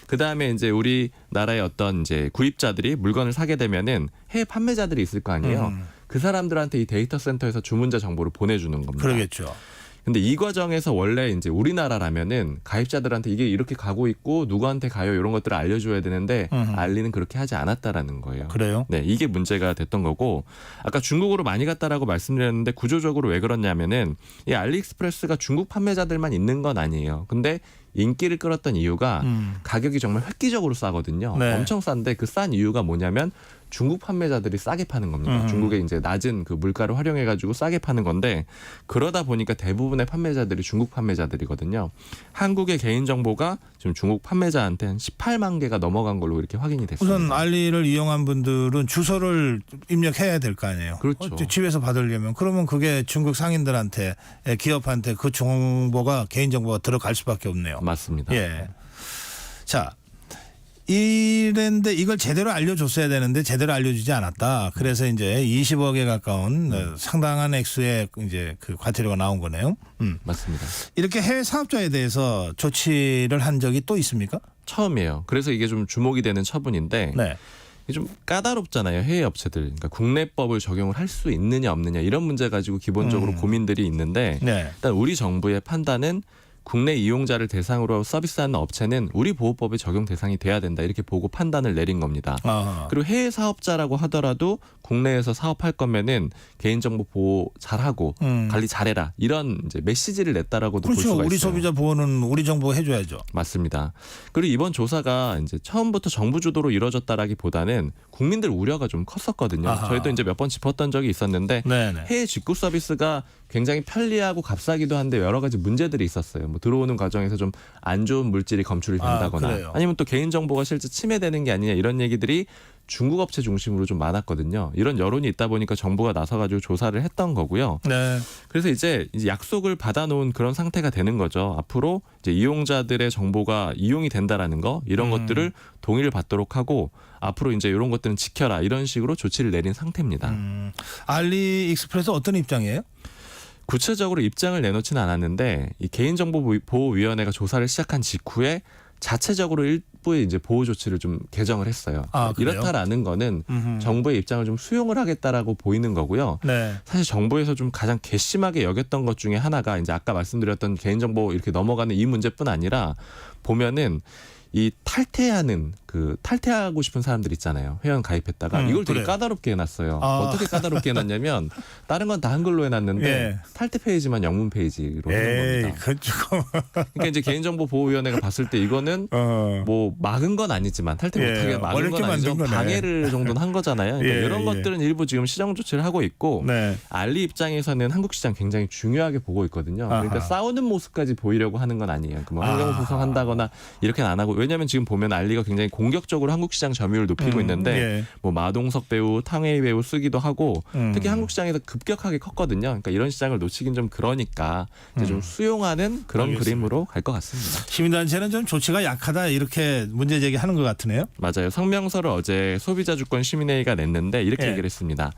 그 다음에 이제 우리나라의 어떤 이제 구입자들이 물건을 사게 되면은 해외 판매자들이 있을 거 아니에요. 그 사람들한테 이 데이터 센터에서 주문자 정보를 보내주는 겁니다. 그러겠죠. 근데 이 과정에서 원래 이제 우리나라라면은 가입자들한테 이게 이렇게 가고 있고 누구한테 가요 이런 것들을 알려줘야 되는데 알리는 그렇게 하지 않았다라는 거예요. 그래요? 네, 이게 문제가 됐던 거고 아까 중국으로 많이 갔다라고 말씀드렸는데 구조적으로 왜 그러냐면은 이 알리익스프레스가 중국 판매자들만 있는 건 아니에요. 근데 인기를 끌었던 이유가 가격이 정말 획기적으로 싸거든요. 네. 엄청 싼데 그 싼 이유가 뭐냐면 중국 판매자들이 싸게 파는 겁니다. 중국의 이제 낮은 그 물가를 활용해 가지고 싸게 파는 건데 그러다 보니까 대부분의 판매자들이 중국 판매자들이거든요. 한국의 개인 정보가 지금 중국 판매자한테 한 18만 개가 넘어간 걸로 이렇게 확인이 됐습니다. 우선 알리를 이용한 분들은 주소를 입력해야 될 거 아니에요. 그렇죠. 집에서 받으려면 그러면 그게 중국 상인들한테 기업한테 그 정보가 개인 정보가 들어갈 수밖에 없네요. 맞습니다. 예. 자. 이랬는데 이걸 제대로 알려줬어야 되는데 제대로 알려주지 않았다. 그래서 이제 20억에 가까운 상당한 액수의 이제 그 과태료가 나온 거네요. 맞습니다. 이렇게 해외 사업자에 대해서 조치를 한 적이 또 있습니까? 처음이에요. 그래서 이게 좀 주목이 되는 처분인데 네. 이게 좀 까다롭잖아요. 해외 업체들. 그러니까 국내법을 적용을 할 수 있느냐 없느냐 이런 문제 가지고 기본적으로 고민들이 있는데 네. 일단 우리 정부의 판단은 국내 이용자를 대상으로 서비스하는 업체는 우리 보호법의 적용 대상이 돼야 된다 이렇게 보고 판단을 내린 겁니다. 아하. 그리고 해외 사업자라고 하더라도 국내에서 사업할 거면은 개인정보 보호 잘하고 관리 잘해라 이런 이제 메시지를 냈다라고도 볼 그렇죠. 수가 있어요. 우리 소비자 보호는 우리 정보 해줘야죠. 맞습니다. 그리고 이번 조사가 이제 처음부터 정부 주도로 이루어졌다라기보다는 국민들 우려가 좀 컸었거든요. 아하. 저희도 이제 몇 번 짚었던 적이 있었는데 네네. 해외 직구 서비스가 굉장히 편리하고 값싸기도 한데 여러 가지 문제들이 있었어요. 뭐 들어오는 과정에서 좀 안 좋은 물질이 검출이 된다거나 그래요? 아니면 또 개인정보가 실제 침해되는 게 아니냐 이런 얘기들이 중국 업체 중심으로 좀 많았거든요. 이런 여론이 있다 보니까 정부가 나서가지고 조사를 했던 거고요. 네. 그래서 이제 약속을 받아놓은 그런 상태가 되는 거죠. 앞으로 이제 이용자들의 정보가 이용이 된다라는 거 이런 것들을 동의를 받도록 하고 앞으로 이제 이런 것들은 지켜라 이런 식으로 조치를 내린 상태입니다. 알리익스프레스 어떤 입장이에요? 구체적으로 입장을 내놓지는 않았는데 이 개인정보보호위원회가 조사를 시작한 직후에 자체적으로 일부의 이제 보호 조치를 좀 개정을 했어요. 아, 그래요? 이렇다라는 거는 정부의 입장을 좀 수용을 하겠다라고 보이는 거고요. 네. 사실 정부에서 좀 가장 괘씸하게 여겼던 것 중에 하나가 이제 아까 말씀드렸던 개인정보 이렇게 넘어가는 이 문제뿐 아니라 보면은 이 탈퇴하고 싶은 사람들 있잖아요. 회원 가입했다가 이걸 되게 그래요. 까다롭게 해놨어요. 아. 어떻게 까다롭게 해놨냐면 다른 건 다 한글로 해놨는데 예. 탈퇴 페이지만 영문 페이지로 해놓은 겁니다. 그건 조금. 그러니까 이제 개인정보보호위원회가 봤을 때 이거는 뭐 막은 건 아니지만 탈퇴 예, 못하게 막은 어렵게 건 아니죠. 만든 거네. 방해를 정도는 한 거잖아요. 그러니까 예, 이런 예. 것들은 일부 지금 시정 조치를 하고 있고 네. 알리 입장에서는 한국 시장 굉장히 중요하게 보고 있거든요. 그러니까 아하. 싸우는 모습까지 보이려고 하는 건 아니에요. 뭐 환경 소송한다거나 이렇게는 안 하고 왜냐하면 지금 보면 알리가 굉장히 공격적으로 한국 시장 점유율을 높이고 있는데 예. 뭐 마동석 배우, 탕웨이 배우 쓰기도 하고 특히 한국 시장에서 급격하게 컸거든요. 그러니까 이런 시장을 놓치긴 좀 그러니까 이제 좀 수용하는 그런 알겠습니다. 그림으로 갈 것 같습니다. 시민단체는 좀 조치가 약하다 이렇게 문제 제기하는 것 같으네요. 맞아요. 성명서를 어제 소비자주권 시민회의가 냈는데 이렇게 예. 얘기를 했습니다.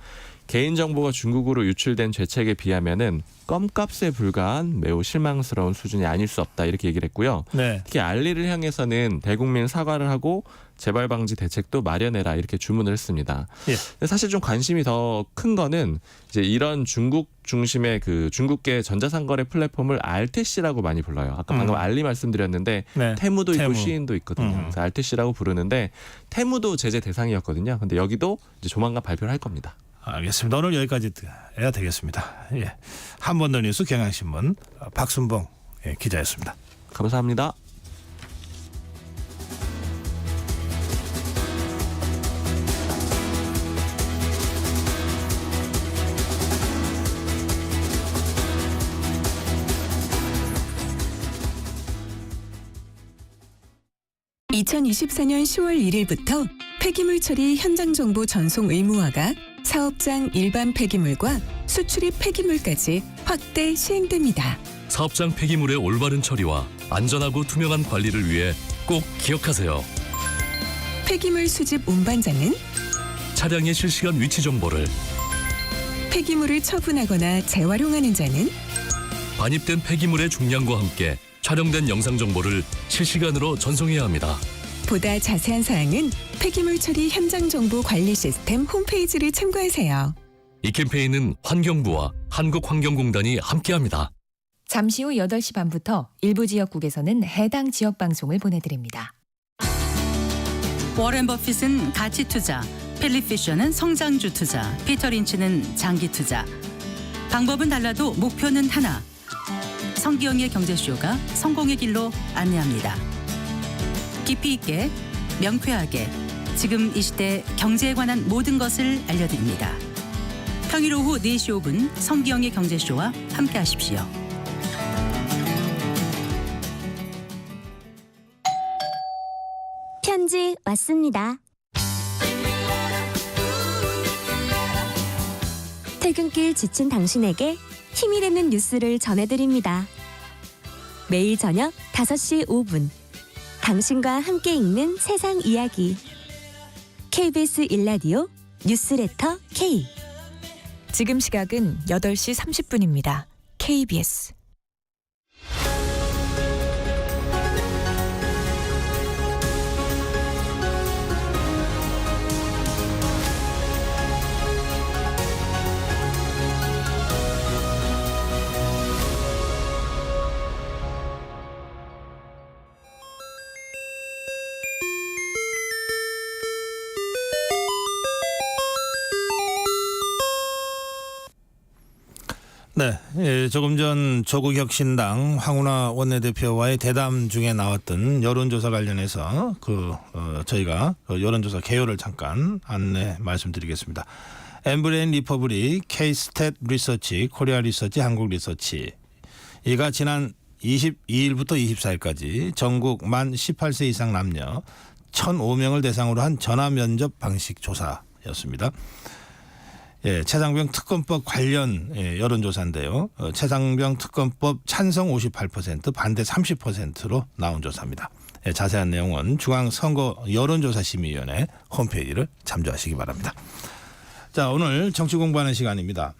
개인정보가 중국으로 유출된 죄책에 비하면은 껌값에 불과한 매우 실망스러운 수준이 아닐 수 없다 이렇게 얘기를 했고요. 네. 특히 알리를 향해서는 대국민 사과를 하고 재발 방지 대책도 마련해라 이렇게 주문을 했습니다. 예. 근데 사실 좀 관심이 더 큰 거는 이제 이런 중국 중심의 그 중국계 전자상거래 플랫폼을 알테시라고 많이 불러요. 아까 방금 알리 말씀드렸는데 네. 테무도 있고 테무. 시인도 있거든요. 그래서 알테시라고 부르는데 테무도 제재 대상이었거든요. 근데 여기도 이제 조만간 발표를 할 겁니다. 알겠습니다. 오늘 여기까지 해야 되겠습니다. 예. 한 번 더 뉴스 경향신문 박순봉 기자였습니다. 감사합니다. (2024년 10월 1일부터) 폐기물 처리 현장 정보 전송 의무화가 사업장 일반 폐기물과 수출입 폐기물까지 확대 시행됩니다. 사업장 폐기물의 올바른 처리와 안전하고 투명한 관리를 위해 꼭 기억하세요. 폐기물 수집 운반자는 차량의 실시간 위치 정보를, 폐기물을 처분하거나 재활용하는 자는 반입된 폐기물의 중량과 함께 촬영된 영상 정보를 실시간으로 전송해야 합니다. 보다 자세한 사항은 폐기물 처리 현장 정보 관리 시스템 홈페이지를 참고하세요. 이 캠페인은 환경부와 한국환경공단이 함께합니다. 잠시 후 8시 반부터 일부 지역국에서는 해당 지역 방송을 보내드립니다. 워렌 버핏은 가치 투자, 필립 피셔는 성장주 투자, 피터 린치는 장기 투자. 방법은 달라도 목표는 하나. 성기영의 경제쇼가 성공의 길로 안내합니다. 깊이 있게 명쾌하게 지금 이 시대 경제에 관한 모든 것을 알려드립니다. 평일 오후 4시 5분 성기영의 경제쇼와 함께하십시오. 편지 왔습니다. 퇴근길 지친 당신에게 힘이 되는 뉴스를 전해드립니다. 매일 저녁 5시 5분 당신과 함께 읽는 세상 이야기 KBS 1라디오 뉴스레터 K. 지금 시각은 8시 30분입니다. KBS. 네, 조금 전 조국혁신당 황운하 원내대표와의 대담 중에 나왔던 여론조사 관련해서 저희가 여론조사 개요를 잠깐 안내 말씀드리겠습니다. 엠브레인 리퍼블릭, K-스탯 리서치, 코리아 리서치, 한국 리서치 이가 지난 22일부터 24일까지 전국 만 18세 이상 남녀 1,005명을 대상으로 한 전화 면접 방식 조사였습니다. 최상병 특검법 관련 여론조사인데요. 최상병 특검법 찬성 58%, 반대 30%로 나온 조사입니다. 자세한 내용은 중앙선거 여론조사심의위원회 홈페이지를 참조하시기 바랍니다. 자, 오늘 정치 공부하는 시간입니다.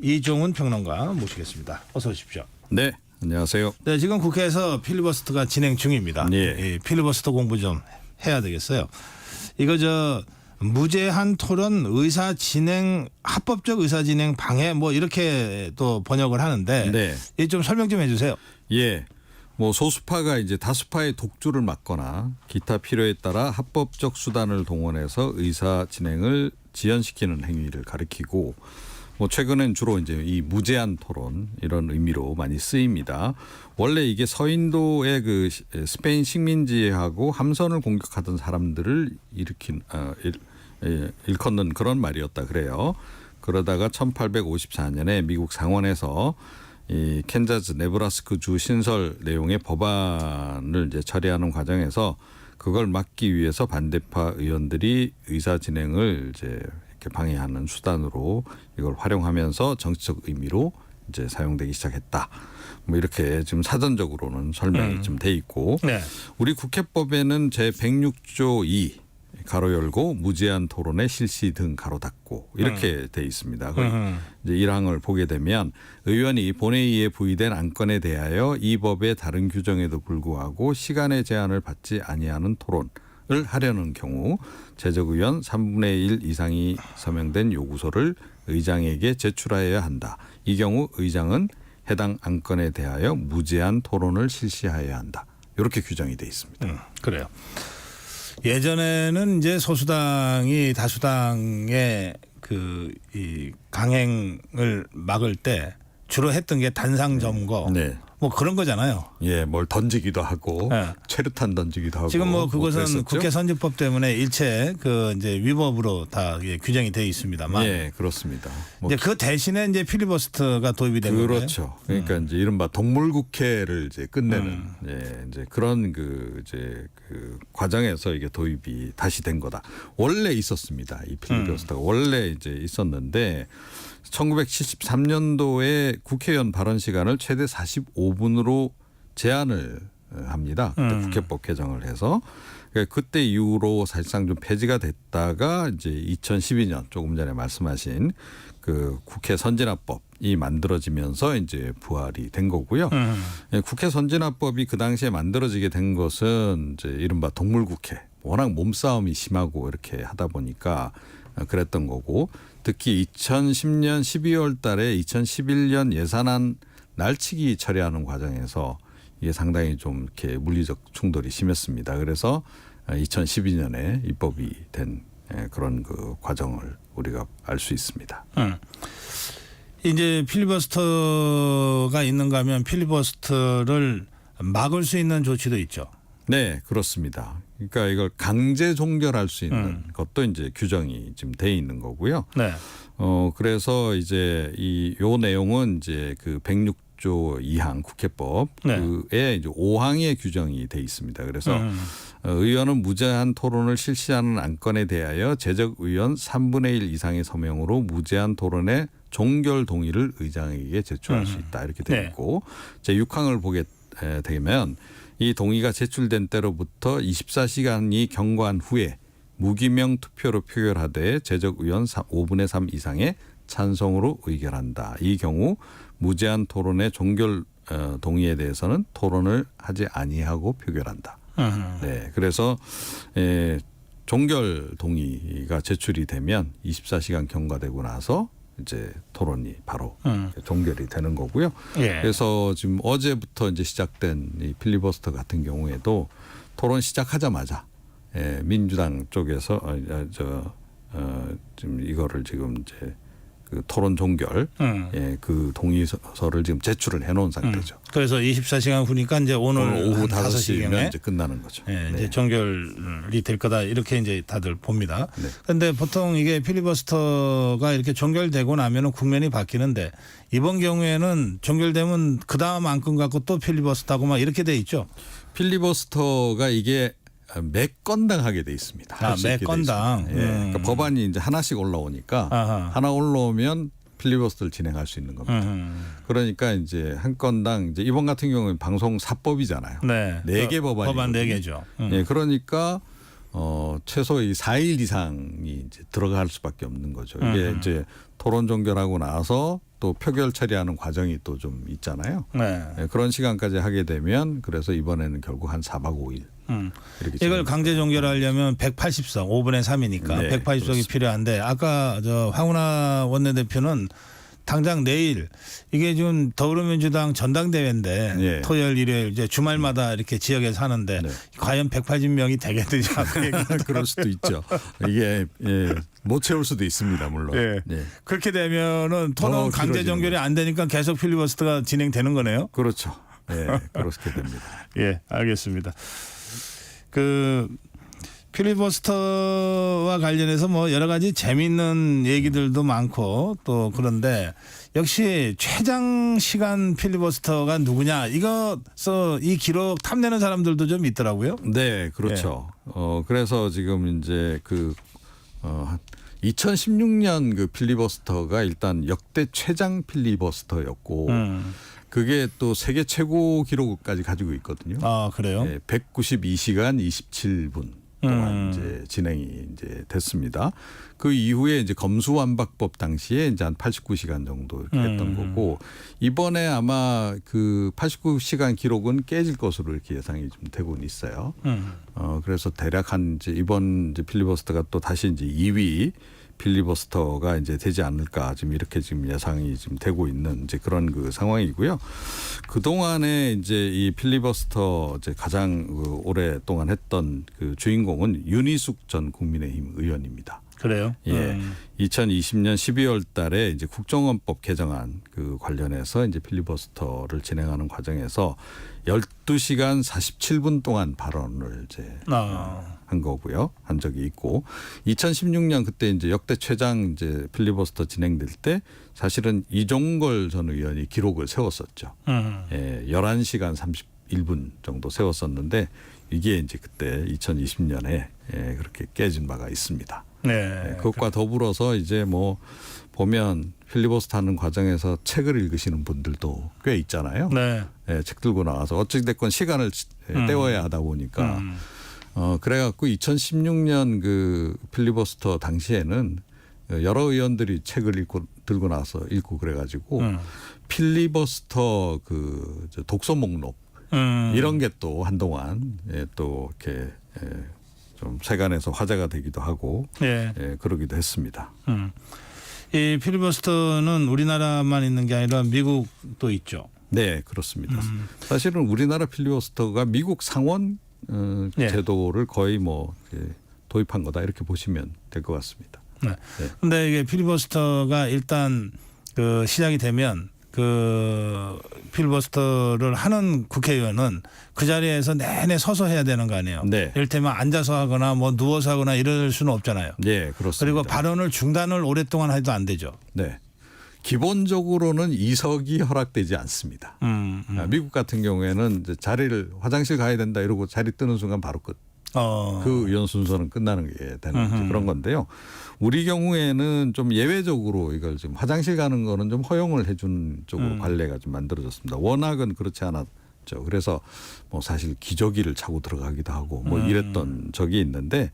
이종훈 평론가 모시겠습니다. 어서 오십시오. 네, 안녕하세요. 네, 지금 국회에서 필리버스터가 진행 중입니다. 예. 필리버스터 공부 좀 해야 되겠어요. 이거 무제한 토론 의사 진행 합법적 의사 진행 방해 뭐 이렇게 또 번역을 하는데 네. 이 좀 설명 좀 해주세요. 예. 뭐 소수파가 이제 다수파의 독주를 막거나 기타 필요에 따라 합법적 수단을 동원해서 의사 진행을 지연시키는 행위를 가리키고 뭐 최근엔 주로 이제 이 무제한 토론 이런 의미로 많이 쓰입니다. 원래 이게 서인도의 그 스페인 식민지하고 함선을 공격하던 사람들을 일컫는 그런 말이었다 그래요. 그러다가 1854년에 미국 상원에서 이 캔자스 네브라스크 주 신설 내용의 법안을 이제 처리하는 과정에서 그걸 막기 위해서 반대파 의원들이 의사 진행을 이제 이렇게 방해하는 수단으로 이걸 활용하면서 정치적 의미로 이제 사용되기 시작했다. 뭐 이렇게 지금 사전적으로는 설명이 좀 돼 있고 네. 우리 국회법에는 제 106조 2 가로 열고 무제한 토론의 실시 등 가로 닫고 이렇게 돼 있습니다. 이제 1항을 보게 되면 의원이 본회의에 부의된 안건에 대하여 이 법의 다른 규정에도 불구하고 시간의 제한을 받지 아니하는 토론을 하려는 경우 제적의원 3분의 1 이상이 서명된 요구서를 의장에게 제출하여야 한다. 이 경우 의장은 해당 안건에 대하여 무제한 토론을 실시하여야 한다. 이렇게 규정이 돼 있습니다. 그래요. 예전에는 이제 소수당이 다수당의 이 강행을 막을 때 주로 했던 게 단상 점거 뭐 그런 거잖아요. 예, 뭘 던지기도 하고 최루탄 던지기도 하고. 지금 뭐 그것은 그랬었죠? 국회 선진법 때문에 일체 이제 위법으로 다 규정이 되어 있습니다만. 예, 그렇습니다. 이제 그 대신에 이제 필리버스터가 도입이 된 거예요. 그렇죠. 그러니까 이제 이른바 동물국회를 이제 끝내는 이제 그런 그 과정에서 이게 도입이 다시 된 거다. 원래 있었습니다. 이 필리버스터가 원래 이제 있었는데 1973년도에 국회의원 발언 시간을 최대 45분으로 제한을 합니다. 그때 국회법 개정을 해서 그때 이후로 사실상 좀 폐지가 됐다가 이제 2012년 조금 전에 말씀하신 그 국회 선진화법이 만들어지면서 이제 부활이 된 거고요. 국회 선진화법이 그 당시에 만들어지게 된 것은 이제 이른바 동물국회. 워낙 몸싸움이 심하고 이렇게 하다 보니까 그랬던 거고 특히 2010년 12월 달에 2011년 예산안 날치기 처리하는 과정에서 이게 상당히 좀 이렇게 물리적 충돌이 심했습니다. 그래서 2012년에 입법이 된 그런 그 과정을 우리가 알 수 있습니다. 이제 필리버스터가 있는가 하면 필리버스터를 막을 수 있는 조치도 있죠. 네, 그렇습니다. 그러니까 이걸 강제 종결할 수 있는 것도 이제 규정이 지금 돼 있는 거고요. 네. 그래서 이제 요 내용은 이제 그 106조 2항 국회법 그에 이제 5항의 규정이 돼 있습니다. 그래서 의원은 무제한 토론을 실시하는 안건에 대하여 재적 의원 3분의 1 이상의 서명으로 무제한 토론의 종결 동의를 의장에게 제출할 수 있다 이렇게 되어 있고 제 6항을 보게 되면 이 동의가 제출된 때로부터 24시간이 경과한 후에 무기명 투표로 표결하되 재적 의원 5분의 3 이상의 찬성으로 의결한다. 이 경우 무제한 토론의 종결 동의에 대해서는 토론을 하지 아니하고 표결한다. 네, 그래서 종결 동의가 제출이 되면 24시간 경과되고 나서 이제 토론이 바로 종결이 되는 거고요. 예. 그래서 지금 어제부터 이제 시작된 이 필리버스터 같은 경우에도 토론 시작하자마자 민주당 쪽에서 지금 이거를 지금 이제 그 토론 종결 그 동의서를 지금 제출을 해놓은 상태죠. 그래서 24시간 후니까 이제 오늘 오후 5시경에 이제 끝나는 거죠. 네. 이제 종결이 될 거다 이렇게 이제 다들 봅니다. 그런데 보통 이게 필리버스터가 이렇게 종결되고 나면은 국면이 바뀌는데 이번 경우에는 종결되면 그 다음 안건 갖고 또 필리버스터하고 막 이렇게 돼 있죠. 필리버스터가 이게 매 건당 하게 돼 있습니다. 매 건당. 그러니까 법안이 이제 하나씩 올라오니까 하나 올라오면 필리버스터를 진행할 수 있는 겁니다. 그러니까 이제 한 건당 이제 이번 같은 경우는 방송 4법이잖아요. 네. 4개 법안이. 법안 4개죠. 예, 그러니까 최소 이 4일 이상이 이제 들어갈 수밖에 없는 거죠. 이게 이제 토론 종결하고 나서 또 표결 처리하는 과정이 또 좀 있잖아요. 네. 예, 그런 시간까지 하게 되면 그래서 이번에는 결국 한 4박 5일. 이걸 강제 종결하려면 180석 5분의 3이니까 네, 180석이 그렇습니다. 필요한데 아까 저 황운하 원내대표는 당장 내일 이게 지금 더불어민주당 전당대회인데 토요일 일요일 이제 주말마다 이렇게 지역에서 하는데 과연 180명이 되겠느냐 그럴 수도 있죠. 이게 못 채울 수도 있습니다. 물론. 그렇게 되면은 토론 강제 종결이 안 되니까 계속 필리버스터가 진행되는 거네요. 그렇죠. 그렇게 됩니다. 예, 알겠습니다. 그 필리버스터와 관련해서 뭐 여러 가지 재미있는 얘기들도 많고 또 그런데 역시 최장 시간 필리버스터가 누구냐 이거서 이 기록 탐내는 사람들도 좀 있더라고요. 네, 그렇죠. 그래서 지금 이제 2016년 그 필리버스터가 일단 역대 최장 필리버스터였고 그게 또 세계 최고 기록까지 가지고 있거든요. 아, 그래요? 192시간 27분 동안 이제 진행이 이제 됐습니다. 그 이후에 이제 검수완박법 당시에 이제 한 89시간 정도 이렇게 했던 거고 이번에 아마 그 89시간 기록은 깨질 것으로 이렇게 예상이 좀 되고는 있어요. 그래서 대략 한 이제 이번 이제 필리버스터가 또 다시 이제 2위 필리버스터가 이제 되지 않을까 지금 이렇게 지금 예상이 지금 되고 있는 이제 그런 그 상황이고요. 그 동안에 이제 이 필리버스터 이제 가장 그 오랫동안 했던 그 주인공은 윤희숙 전 국민의힘 의원입니다. 그래요? 예. 2020년 12월 달에 이제 국정원법 개정안 그 관련해서 이제 필리버스터를 진행하는 과정에서 12시간 47분 동안 발언을 이제 한 거고요. 한 적이 있고 2016년 그때 이제 역대 최장 이제 필리버스터 진행될 때 사실은 이종걸 전 의원이 기록을 세웠었죠. 11시간 31분 정도 세웠었는데 이게 이제 그때 2020년에 그렇게 깨진 바가 있습니다. 그것과 더불어서 이제 뭐 보면 필리버스터 하는 과정에서 책을 읽으시는 분들도 꽤 있잖아요. 책 들고 나와서 어찌됐건 시간을 때워야 하다 보니까 그래갖고 2016년 그 필리버스터 당시에는 여러 의원들이 책을 들고 나와서 읽고 그래가지고 필리버스터 그 독서 목록 이런 게 또 한동안 또 이렇게 좀 세간에서 화제가 되기도 하고 그러기도 했습니다. 이 필리버스터는 우리나라만 있는 게 아니라 미국도 있죠. 네, 그렇습니다. 사실은 우리나라 필리버스터가 미국 상원 제도를 거의 뭐 도입한 거다 이렇게 보시면 될 것 같습니다. 그런데 이게 필리버스터가 일단 그 시작이 되면 그 필리버스터를 하는 국회의원은 그 자리에서 내내 서서 해야 되는 거 아니에요. 네. 이를테면 앉아서 하거나 뭐 누워서 하거나 이럴 수는 없잖아요. 네, 그렇습니다. 그리고 발언을 중단을 오랫동안 해도 안 되죠. 네. 기본적으로는 이석이 허락되지 않습니다. 미국 같은 경우에는 이제 자리를 화장실 가야 된다 이러고 자리 뜨는 순간 바로 끝. 그 의원 순서는 끝나는 게 되는 그런 건데요. 우리 경우에는 좀 예외적으로 이걸 지금 화장실 가는 거는 좀 허용을 해준 쪽으로 관례가 좀 만들어졌습니다. 워낙은 그렇지 않았죠. 그래서 뭐 사실 기저귀를 차고 들어가기도 하고 뭐 이랬던 적이 있는데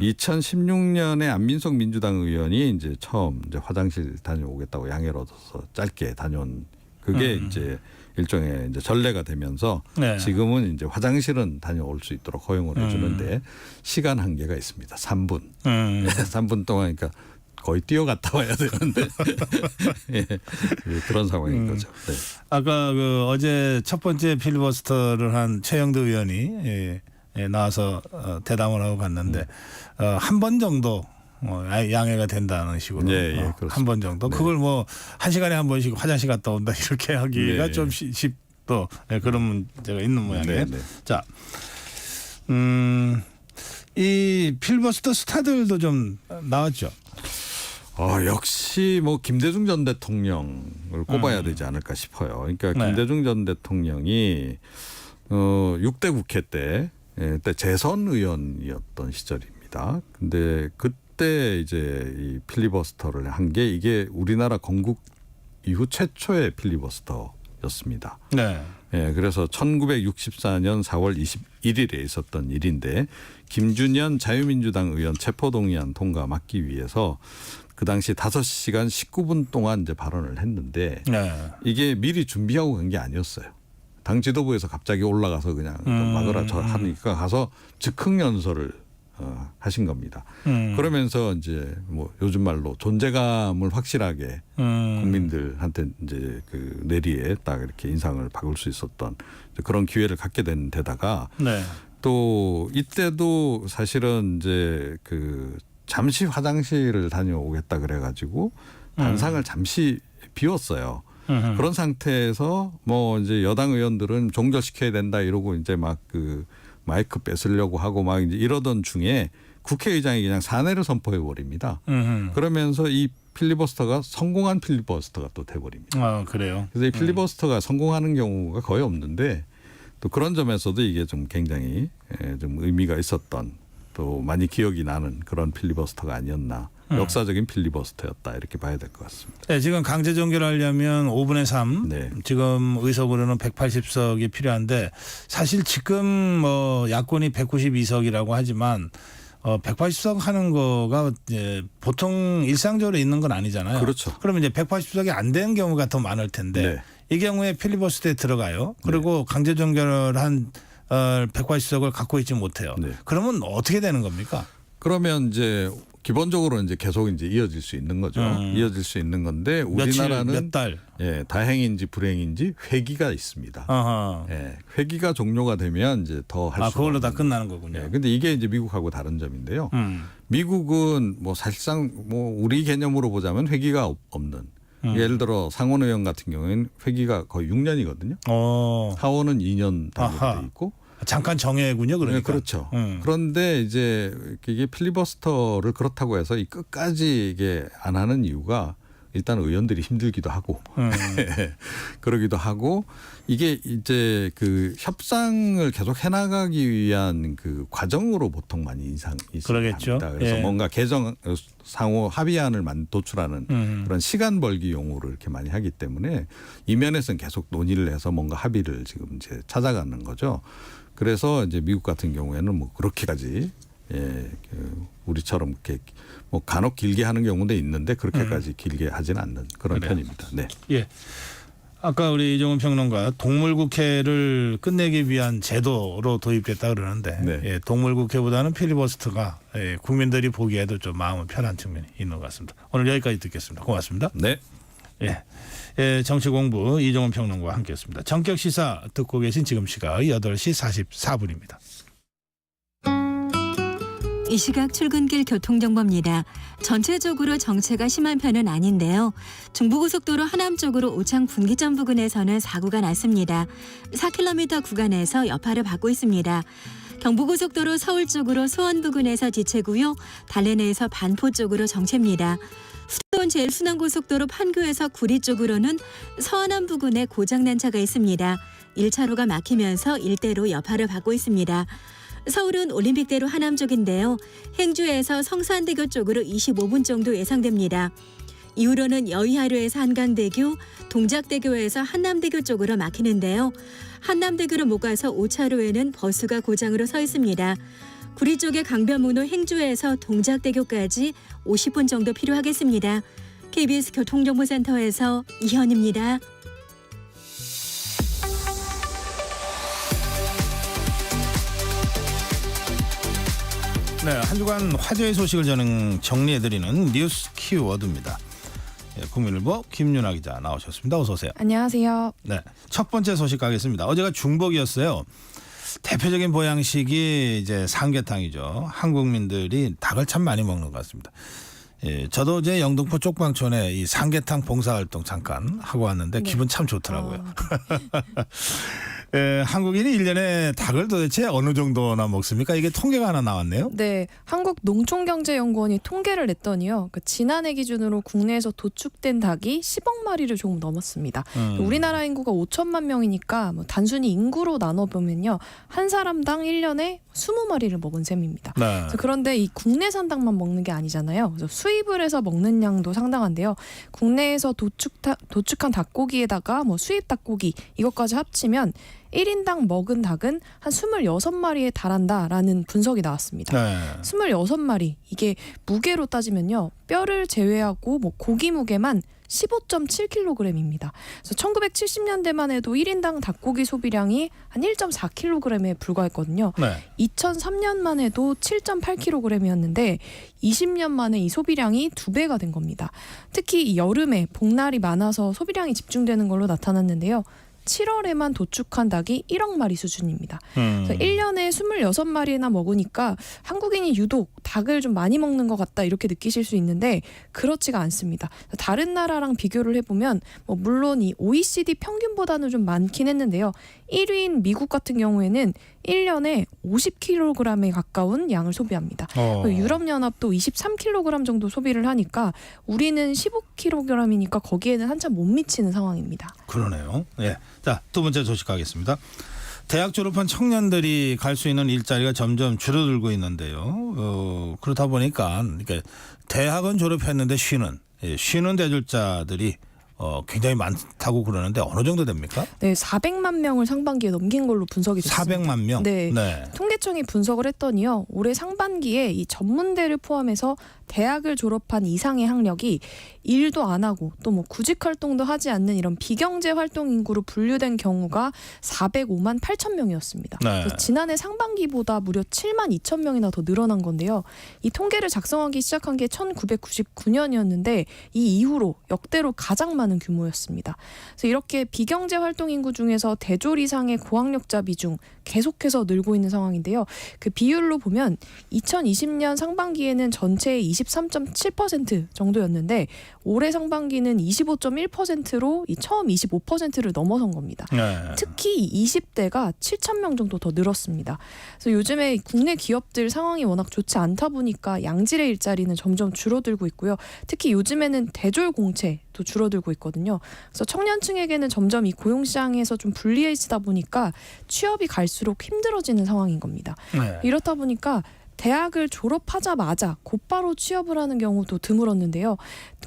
2016년에 안민석 민주당 의원이 이제 처음 이제 화장실 다녀오겠다고 양해를 얻어서 짧게 다녀온 그게 이제 일종의 이제 전례가 되면서 네. 지금은 이제 화장실은 다녀올 수 있도록 허용을 해주는데 시간 한계가 있습니다. 3분. 3분 동안 그러니까 거의 뛰어갔다 와야 되는데 예, 그런 상황인 거죠. 네. 아까 그 어제 첫 번째 필리버스터를 한 최영도 의원이 나와서 대담을 하고 갔는데 한 번 정도 양해가 된다는 식으로 한 번 정도. 네. 그걸 뭐 한 시간에 한 번씩 화장실 갔다 온다 이렇게 하기가 네. 좀 쉽도 그런 문제가 있는 모양이에요. 네. 자, 이 필리버스터 스타들도 좀 나왔죠. 역시 뭐 김대중 전 대통령을 꼽아야 되지 않을까 싶어요. 그러니까 김대중 전 대통령이 6대 국회 때 재선 의원이었던 시절입니다. 근데 그때 이제 이 필리버스터를 한 게 이게 우리나라 건국 이후 최초의 필리버스터였습니다. 네. 예, 그래서 1964년 4월 21일에 있었던 일인데 김준현 자유민주당 의원 체포동의안 통과 막기 위해서 그 당시 5시간 19분 동안 이제 발언을 했는데 이게 미리 준비하고 간 게 아니었어요. 당 지도부에서 갑자기 올라가서 그냥 막으라 하니까 가서 즉흥 연설을 하신 겁니다. 그러면서 이제 뭐 요즘 말로 존재감을 확실하게 국민들한테 이제 그 내리에 딱 이렇게 인상을 바꿀 수 있었던 그런 기회를 갖게 된 데다가 또 이때도 사실은 이제 그 잠시 화장실을 다녀오겠다 그래가지고 단상을 잠시 비웠어요. 그런 상태에서 뭐 이제 여당 의원들은 종결시켜야 된다 이러고 이제 막 그 마이크 뺏으려고 하고 막 이제 이러던 중에 국회의장이 그냥 사내를 선포해 버립니다. 그러면서 이 필리버스터가 성공한 필리버스터가 또 돼버립니다. 그래요. 그래서 이 필리버스터가 성공하는 경우가 거의 없는데 또 그런 점에서도 이게 좀 굉장히 좀 의미가 있었던 또 많이 기억이 나는 그런 필리버스터가 아니었나. 역사적인 필리버스터였다 이렇게 봐야 될 것 같습니다. 네, 지금 강제 종결하려면 5분의 3. 지금 의석으로는 180석이 필요한데 사실 지금 뭐 야권이 192석이라고 하지만 180석 하는 거가 이제 보통 일상적으로 있는 건 아니잖아요. 그렇죠. 그러면 이제 180석이 안 되는 경우가 더 많을 텐데 이 경우에 필리버스터에 들어가요. 그리고 강제 종결한 180석을 갖고 있지 못해요. 그러면 어떻게 되는 겁니까? 그러면 이제 기본적으로 이제 계속 이제 이어질 수 있는 거죠. 이어질 수 있는 건데 우리나라는 몇 달. 다행인지 불행인지 회기가 있습니다. 회기가 종료가 되면 이제 더 할 수. 그걸로 다 끝나는 거군요. 근데 이게 이제 미국하고 다른 점인데요. 미국은 뭐 사실상 뭐 우리 개념으로 보자면 회기가 없는. 예를 들어 상원 의원 같은 경우에는 회기가 거의 6년이거든요. 하원은 2년 단위로 돼 있고. 잠깐 정해군요, 그러니까. 네, 그렇죠. 그런데 이제 이게 필리버스터를 그렇다고 해서 이 끝까지 이게 안 하는 이유가 일단 의원들이 힘들기도 하고 그러기도 하고 이게 이제 그 협상을 계속 해나가기 위한 그 과정으로 보통 많이 인상이 그러겠죠. 합니다. 그래서 뭔가 개정 상호 합의안을 도출하는 그런 시간 벌기 용어로 이렇게 많이 하기 때문에 이면에서는 계속 논의를 해서 뭔가 합의를 지금 이제 찾아가는 거죠. 그래서 이제 미국 같은 경우에는 뭐 그렇게까지 우리처럼 이렇게 뭐 간혹 길게 하는 경우도 있는데 그렇게까지 길게 하지는 않는 그런 편입니다. 네. 예. 아까 우리 이종훈 평론가 동물국회를 끝내기 위한 제도로 도입됐다 그러는데 동물국회보다는 필리버스터가 국민들이 보기에도 좀 마음은 편한 측면이 있는 것 같습니다. 오늘 여기까지 듣겠습니다. 고맙습니다. 네. 정치공부 이종훈 평론가와 함께했습니다. 전격시사 듣고 계신 지금 시각 8시 44분입니다. 이 시각 출근길 교통정보입니다. 전체적으로 정체가 심한 편은 아닌데요. 중부고속도로 하남 쪽으로 오창 분기점 부근에서는 사고가 났습니다. 4km 구간에서 여파를 받고 있습니다. 경부고속도로 서울 쪽으로 수원 부근에서 지체고요. 달래내에서 반포 쪽으로 정체입니다. 수도원 제일순환고속도로 판교에서 구리 쪽으로는 서안암 부근에 고장난 차가 있습니다. 1차로가 막히면서 일대로 여파를 받고 있습니다. 서울은 올림픽대로 하남 쪽인데요. 행주에서 성산대교 쪽으로 25분 정도 예상됩니다. 이후로는 여의하류에서 한강대교, 동작대교에서 한남대교 쪽으로 막히는데요. 한남대교로 못 가서 5차로에는 버스가 고장으로 서 있습니다. 구리 쪽의 강변북로 행주에서 동작대교까지 50분 정도 필요하겠습니다. KBS 교통정보센터에서 이현입니다. 네, 한 주간 화제의 소식을 정리해드리는 뉴스 키워드입니다. 네, 국민일보 김윤아 기자 나오셨습니다. 어서 오세요. 안녕하세요. 네, 첫 번째 소식 가겠습니다. 어제가 중복이었어요. 대표적인 보양식이 이제 삼계탕이죠. 한국민들이 닭을 참 많이 먹는 것 같습니다. 예, 저도 이제 영등포 쪽방촌에 이 삼계탕 봉사활동 잠깐 하고 왔는데 기분 참 좋더라고요. 예, 한국인이 1년에 닭을 도대체 어느 정도나 먹습니까? 이게 통계가 하나 나왔네요. 네, 한국농촌경제연구원이 통계를 냈더니요. 지난해 기준으로 국내에서 도축된 닭이 10억 마리를 조금 넘었습니다. 우리나라 인구가 5천만 명이니까 단순히 인구로 나눠보면요. 한 사람당 1년에 20마리를 먹은 셈입니다. 네. 그런데 이 국내산 닭만 먹는 게 아니잖아요. 그래서 수입을 해서 먹는 양도 상당한데요. 국내에서 도축한 닭고기에다가 수입 닭고기 이것까지 합치면 1인당 먹은 닭은 한 26마리에 달한다라는 분석이 나왔습니다. 네. 26마리 이게 무게로 따지면요. 뼈를 제외하고 고기 무게만 15.7kg입니다. 그래서 1970년대만 해도 1인당 닭고기 소비량이 한 1.4kg에 불과했거든요. 네. 2003년만 해도 7.8kg이었는데 20년 만에 이 소비량이 2배가 된 겁니다. 특히 여름에 복날이 많아서 소비량이 집중되는 걸로 나타났는데요. 7월에만 도축한 닭이 1억 마리 수준입니다. 그래서 1년에 26마리나 먹으니까 한국인이 유독 닭을 좀 많이 먹는 것 같다 이렇게 느끼실 수 있는데 그렇지가 않습니다. 다른 나라랑 비교를 해보면 물론 이 OECD 평균보다는 좀 많긴 했는데요. 1위인 미국 같은 경우에는 1년에 50kg에 가까운 양을 소비합니다. 유럽연합도 23kg 정도 소비를 하니까 우리는 15kg이니까 거기에는 한참 못 미치는 상황입니다. 그러네요. 예. 자, 두 번째 소식 가겠습니다. 대학 졸업한 청년들이 갈 수 있는 일자리가 점점 줄어들고 있는데요. 그렇다 보니까 대학은 졸업했는데 쉬는 대졸자들이 굉장히 많다고 그러는데 어느 정도 됩니까? 네, 400만 명을 상반기에 넘긴 걸로 분석이 됐습니다. 400만 명? 네. 통계청이 분석을 했더니요. 올해 상반기에 이 전문대를 포함해서 대학을 졸업한 이상의 학력이 일도 안 하고 또 구직 활동도 하지 않는 이런 비경제 활동 인구로 분류된 경우가 405만 8천 명이었습니다. 네. 지난해 상반기보다 무려 7만 2천 명이나 더 늘어난 건데요. 이 통계를 작성하기 시작한 게 1999년이었는데 이 이후로 역대로 가장 많은 규모였습니다. 그래서 이렇게 비경제 활동 인구 중에서 대졸 이상의 고학력자 비중 계속해서 늘고 있는 상황인데요. 그 비율로 보면 2020년 상반기에는 전체의 23.7% 정도였는데 올해 상반기는 25.1%로 처음 25%를 넘어선 겁니다. 네. 특히 20대가 7천 명 정도 더 늘었습니다. 그래서 요즘에 국내 기업들 상황이 워낙 좋지 않다 보니까 양질의 일자리는 점점 줄어들고 있고요. 특히 요즘에는 대졸 공채도 줄어들고 있거든요. 그래서 청년층에게는 점점 이 고용시장에서 좀 불리해지다 보니까 취업이 갈수록 힘들어지는 상황인 겁니다. 네. 이렇다 보니까 대학을 졸업하자마자 곧바로 취업을 하는 경우도 드물었는데요.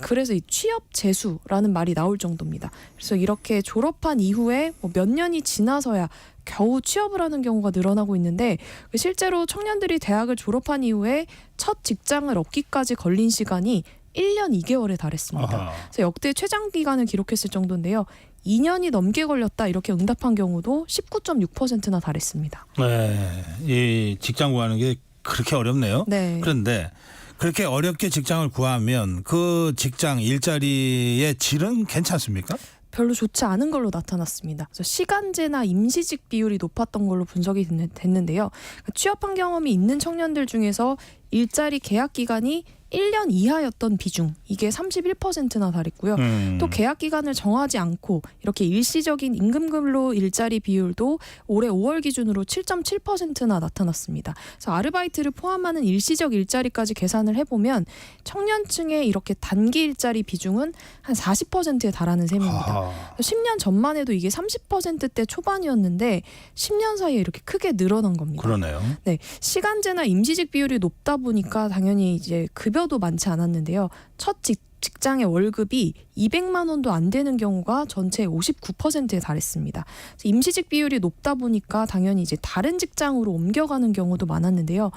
그래서 이 취업 재수라는 말이 나올 정도입니다. 그래서 이렇게 졸업한 이후에 몇 년이 지나서야 겨우 취업을 하는 경우가 늘어나고 있는데 실제로 청년들이 대학을 졸업한 이후에 첫 직장을 얻기까지 걸린 시간이 1년 2개월에 달했습니다. 그래서 역대 최장 기간을 기록했을 정도인데요. 2년이 넘게 걸렸다 이렇게 응답한 경우도 19.6%나 달했습니다. 네, 이 직장 구하는 게 그렇게 어렵네요. 네. 그런데 그렇게 어렵게 직장을 구하면 그 직장 일자리의 질은 괜찮습니까? 별로 좋지 않은 걸로 나타났습니다. 그래서 시간제나 임시직 비율이 높았던 걸로 분석이 됐는데요. 취업한 경험이 있는 청년들 중에서 일자리 계약 기간이 1년 이하였던 비중 이게 31%나 달했고요. 또 계약 기간을 정하지 않고 이렇게 일시적인 임금근로 일자리 비율도 올해 5월 기준으로 7.7%나 나타났습니다. 그래서 아르바이트를 포함하는 일시적 일자리까지 계산을 해보면 청년층의 이렇게 단기 일자리 비중은 한 40%에 달하는 셈입니다. 10년 전만 해도 이게 30%대 초반이었는데 10년 사이에 이렇게 크게 늘어난 겁니다. 그러네요. 네, 시간제나 임시직 비율이 높다 보니까 당연히 이제 급여도 많지 않았는데요. 첫 직장의 월급이 200만 원도 안 되는 경우가 전체의 59%에 달했습니다. 임시직 비율이 높다 보니까 당연히 이제 다른 직장으로 옮겨가는 경우도 많았는데요.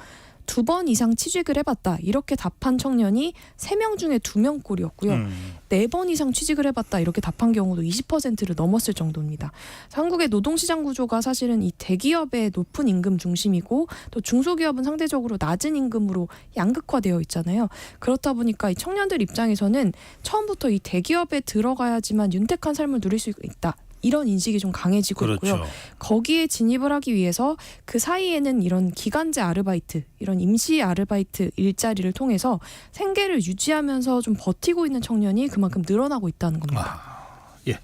2번 이상 취직을 해봤다 이렇게 답한 청년이 3명 중에 2명꼴이었고요. 4번 이상 취직을 해봤다 이렇게 답한 경우도 20%를 넘었을 정도입니다. 한국의 노동시장 구조가 사실은 이 대기업의 높은 임금 중심이고 또 중소기업은 상대적으로 낮은 임금으로 양극화되어 있잖아요. 그렇다 보니까 이 청년들 입장에서는 처음부터 이 대기업에 들어가야지만 윤택한 삶을 누릴 수 있다. 이런 인식이 좀 강해지고 그렇죠. 있고요. 거기에 진입을 하기 위해서 그 사이에는 이런 기간제 아르바이트, 이런 임시 아르바이트 일자리를 통해서 생계를 유지하면서 좀 버티고 있는 청년이 그만큼 늘어나고 있다는 겁니다. 예.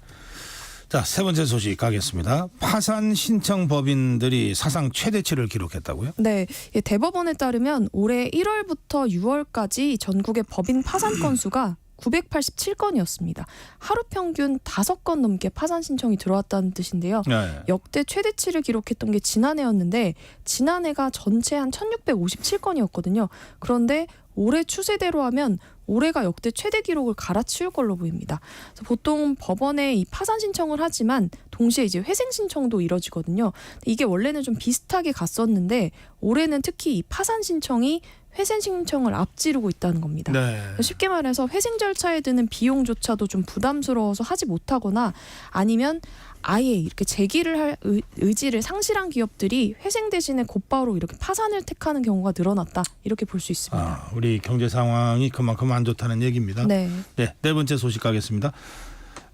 자, 세 번째 소식 가겠습니다. 파산 신청 법인들이 사상 최대치를 기록했다고요? 네, 대법원에 따르면 올해 1월부터 6월까지 전국의 법인 파산 건수가 987건이었습니다. 하루 평균 5건 넘게 파산 신청이 들어왔다는 뜻인데요. 네. 역대 최대치를 기록했던 게 지난해였는데 지난해가 전체 한 1657건이었거든요. 그런데 올해 추세대로 하면 올해가 역대 최대 기록을 갈아치울 걸로 보입니다. 그래서 보통 법원에 이 파산 신청을 하지만 동시에 이제 회생 신청도 이뤄지거든요. 이게 원래는 좀 비슷하게 갔었는데 올해는 특히 이 파산 신청이 회생 신청을 앞지르고 있다는 겁니다. 네. 쉽게 말해서 회생 절차에 드는 비용조차도 좀 부담스러워서 하지 못하거나 아니면 아예 이렇게 재기를 할 의지를 상실한 기업들이 회생 대신에 곧바로 이렇게 파산을 택하는 경우가 늘어났다. 이렇게 볼 수 있습니다. 우리 경제 상황이 그만큼 안 좋다는 얘기입니다. 네. 네, 네 번째 소식 가겠습니다.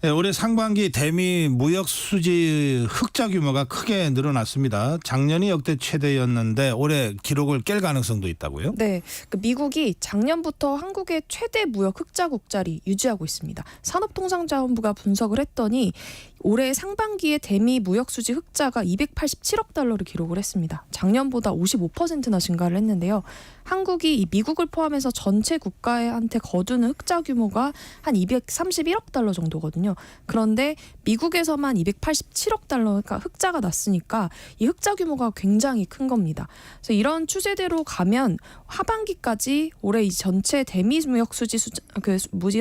네, 올해 상반기 대미 무역 수지 흑자 규모가 크게 늘어났습니다. 작년이 역대 최대였는데 올해 기록을 깰 가능성도 있다고요? 네, 미국이 작년부터 한국의 최대 무역 흑자국 자리 유지하고 있습니다. 산업통상자원부가 분석을 했더니 올해 상반기에 대미 무역 수지 흑자가 287억 달러를 기록을 했습니다. 작년보다 55%나 증가를 했는데요. 한국이 이 미국을 포함해서 전체 국가한테 거두는 흑자 규모가 한 231억 달러 정도거든요. 그런데 미국에서만 287억 달러가 흑자가 났으니까 이 흑자 규모가 굉장히 큰 겁니다. 그래서 이런 추세대로 가면 하반기까지 올해 이 전체 대미 무역 수지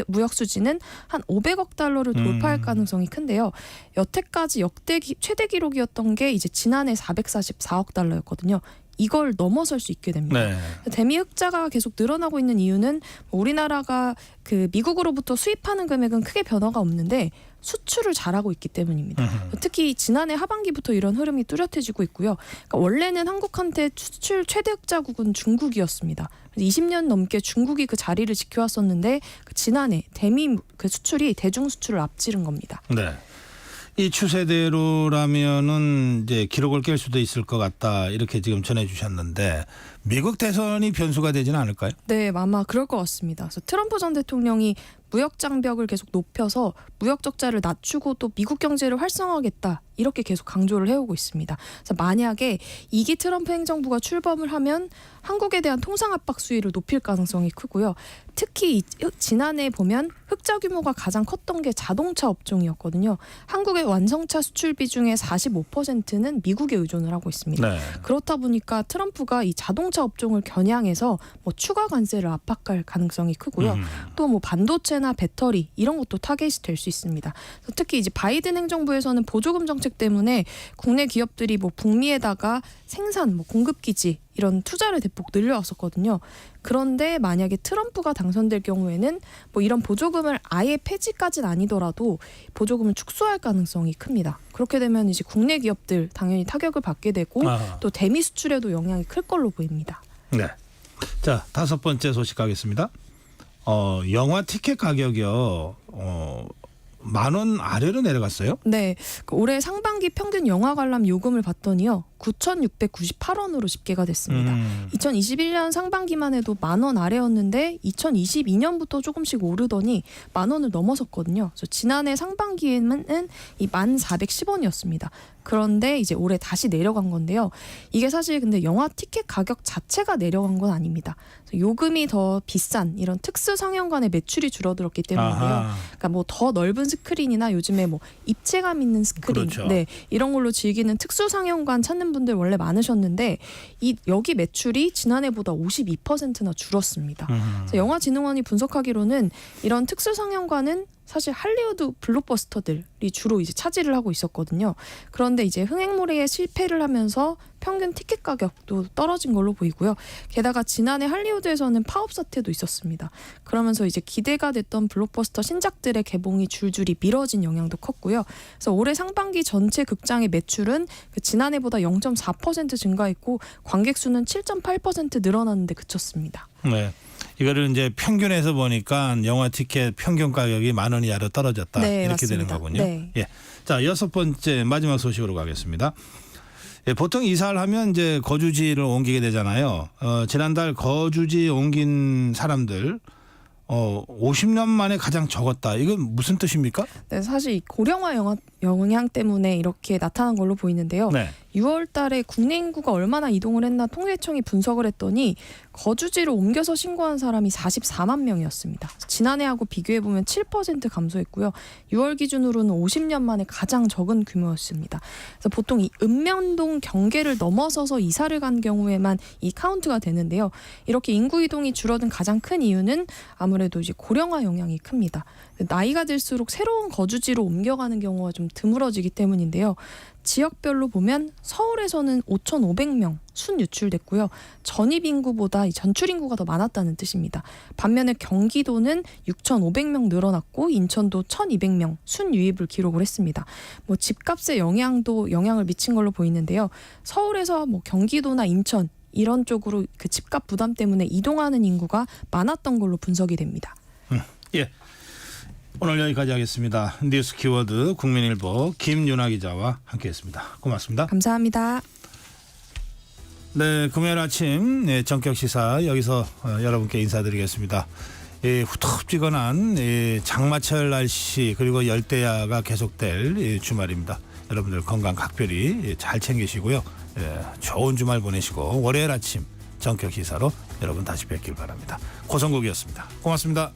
무역 수지는 한 500억 달러를 돌파할 가능성이 큰데요. 여태까지 역대 최대 기록이었던 게 이제 지난해 444억 달러였거든요. 이걸 넘어설 수 있게 됩니다. 네. 대미 흑자가 계속 늘어나고 있는 이유는 우리나라가 그 미국으로부터 수입하는 금액은 크게 변화가 없는데 수출을 잘하고 있기 때문입니다. 특히 지난해 하반기부터 이런 흐름이 뚜렷해지고 있고요. 그러니까 원래는 한국한테 수출 최대 흑자국은 중국이었습니다. 20년 넘게 중국이 그 자리를 지켜왔었는데 지난해 대미 그 수출이 대중 수출을 앞지른 겁니다. 네. 이 추세대로라면은 이제 기록을 깰 수도 있을 것 같다 이렇게 지금 전해주셨는데 미국 대선이 변수가 되지는 않을까요? 네, 아마 그럴 것 같습니다. 그래서 트럼프 전 대통령이 무역 장벽을 계속 높여서 무역 적자를 낮추고 또 미국 경제를 활성화하겠다 이렇게 계속 강조를 해오고 있습니다. 그래서 만약에 2기 트럼프 행정부가 출범을 하면 한국에 대한 통상 압박 수위를 높일 가능성이 크고요. 특히 지난해 보면 흑자 규모가 가장 컸던 게 자동차 업종이었거든요. 한국의 완성차 수출 비중의 45%는 미국에 의존을 하고 있습니다. 네. 그렇다 보니까 트럼프가 이 자동차 업종을 겨냥해서 뭐 추가 관세를 압박할 가능성이 크고요. 또 뭐 반도체나 배터리 이런 것도 타겟이 될 수 있습니다. 특히 이제 바이든 행정부에서는 보조금 정책 때문에 국내 기업들이 뭐 북미에다가 생산, 뭐 공급 기지 이런 투자를 대폭 늘려왔었거든요. 그런데 만약에 트럼프가 당선될 경우에는 뭐 이런 보조금을 아예 폐지까지는 아니더라도 보조금을 축소할 가능성이 큽니다. 그렇게 되면 이제 국내 기업들 당연히 타격을 받게 되고 또 대미 수출에도 영향이 클 걸로 보입니다. 네. 자, 다섯 번째 소식 가겠습니다. 영화 티켓 가격이요. 10,000원 아래로 내려갔어요? 네, 올해 상반기 평균 영화 관람 요금을 봤더니요 9,698원으로 집계가 됐습니다. 2021년 상반기만 해도 10,000원 아래였는데 2022년부터 조금씩 오르더니 10,000원을 넘어섰거든요. 그래서 지난해 상반기에는 이 1,410원이었습니다. 그런데 이제 올해 다시 내려간 건데요. 이게 사실 근데 영화 티켓 가격 자체가 내려간 건 아닙니다. 요금이 더 비싼 이런 특수 상영관의 매출이 줄어들었기 때문인데요. 그러니까 뭐 더 넓은 스크린이나 요즘에 뭐 입체감 있는 스크린, 그렇죠. 네, 이런 걸로 즐기는 특수 상영관 찾는 분들 원래 많으셨는데 여기 매출이 지난해보다 52%나 줄었습니다. 그래서 영화진흥원이 분석하기로는 이런 특수 상영관은 사실 할리우드 블록버스터들이 주로 이제 차지를 하고 있었거든요. 그런데 이제 흥행몰이에 실패를 하면서 평균 티켓 가격도 떨어진 걸로 보이고요. 게다가 지난해 할리우드에서는 파업 사태도 있었습니다. 그러면서 이제 기대가 됐던 블록버스터 신작들의 개봉이 줄줄이 미뤄진 영향도 컸고요. 그래서 올해 상반기 전체 극장의 매출은 지난해보다 0.4% 증가했고 관객 수는 7.8% 늘어났는데 그쳤습니다. 네. 이거를 이제 평균해서 보니까 영화 티켓 평균 가격이 10,000원 이하로 떨어졌다. 네, 이렇게 맞습니다. 되는 거군요. 네. 예. 자, 6번째 마지막 소식으로 가겠습니다. 예, 보통 이사를 하면 이제 거주지를 옮기게 되잖아요. 지난달 거주지 옮긴 사람들 50년 만에 가장 적었다. 이건 무슨 뜻입니까? 네, 사실 이 고령화 영향 때문에 이렇게 나타난 걸로 보이는데요. 네. 6월 달에 국내 인구가 얼마나 이동을 했나 통계청이 분석을 했더니 거주지로 옮겨서 신고한 사람이 44만 명이었습니다. 지난해하고 비교해보면 7% 감소했고요. 6월 기준으로는 50년 만에 가장 적은 규모였습니다. 그래서 보통 이 읍면동 경계를 넘어서서 이사를 간 경우에만 이 카운트가 되는데요. 이렇게 인구 이동이 줄어든 가장 큰 이유는 아무래도 이제 고령화 영향이 큽니다. 나이가 들수록 새로운 거주지로 옮겨가는 경우가 좀 드물어지기 때문인데요. 지역별로 보면 서울에서는 5,500명 순 유출됐고요. 전입 인구보다 이 전출 인구가 더 많았다는 뜻입니다. 반면에 경기도는 6,500명 늘어났고 인천도 1,200명 순 유입을 기록을 했습니다. 뭐 집값에 영향을 미친 걸로 보이는데요. 서울에서 뭐 경기도나 인천 이런 쪽으로 그 집값 부담 때문에 이동하는 인구가 많았던 걸로 분석이 됩니다. 예. 오늘 여기까지 하겠습니다. 뉴스 키워드 국민일보 김윤아 기자와 함께했습니다. 고맙습니다. 감사합니다. 네, 금요일 아침 전격 시사 여기서 여러분께 인사드리겠습니다. 후텁지근한 장마철 날씨 그리고 열대야가 계속될 주말입니다. 여러분들 건강 각별히 잘 챙기시고요. 좋은 주말 보내시고 월요일 아침 전격 시사로 여러분 다시 뵙길 바랍니다. 고성국이었습니다. 고맙습니다.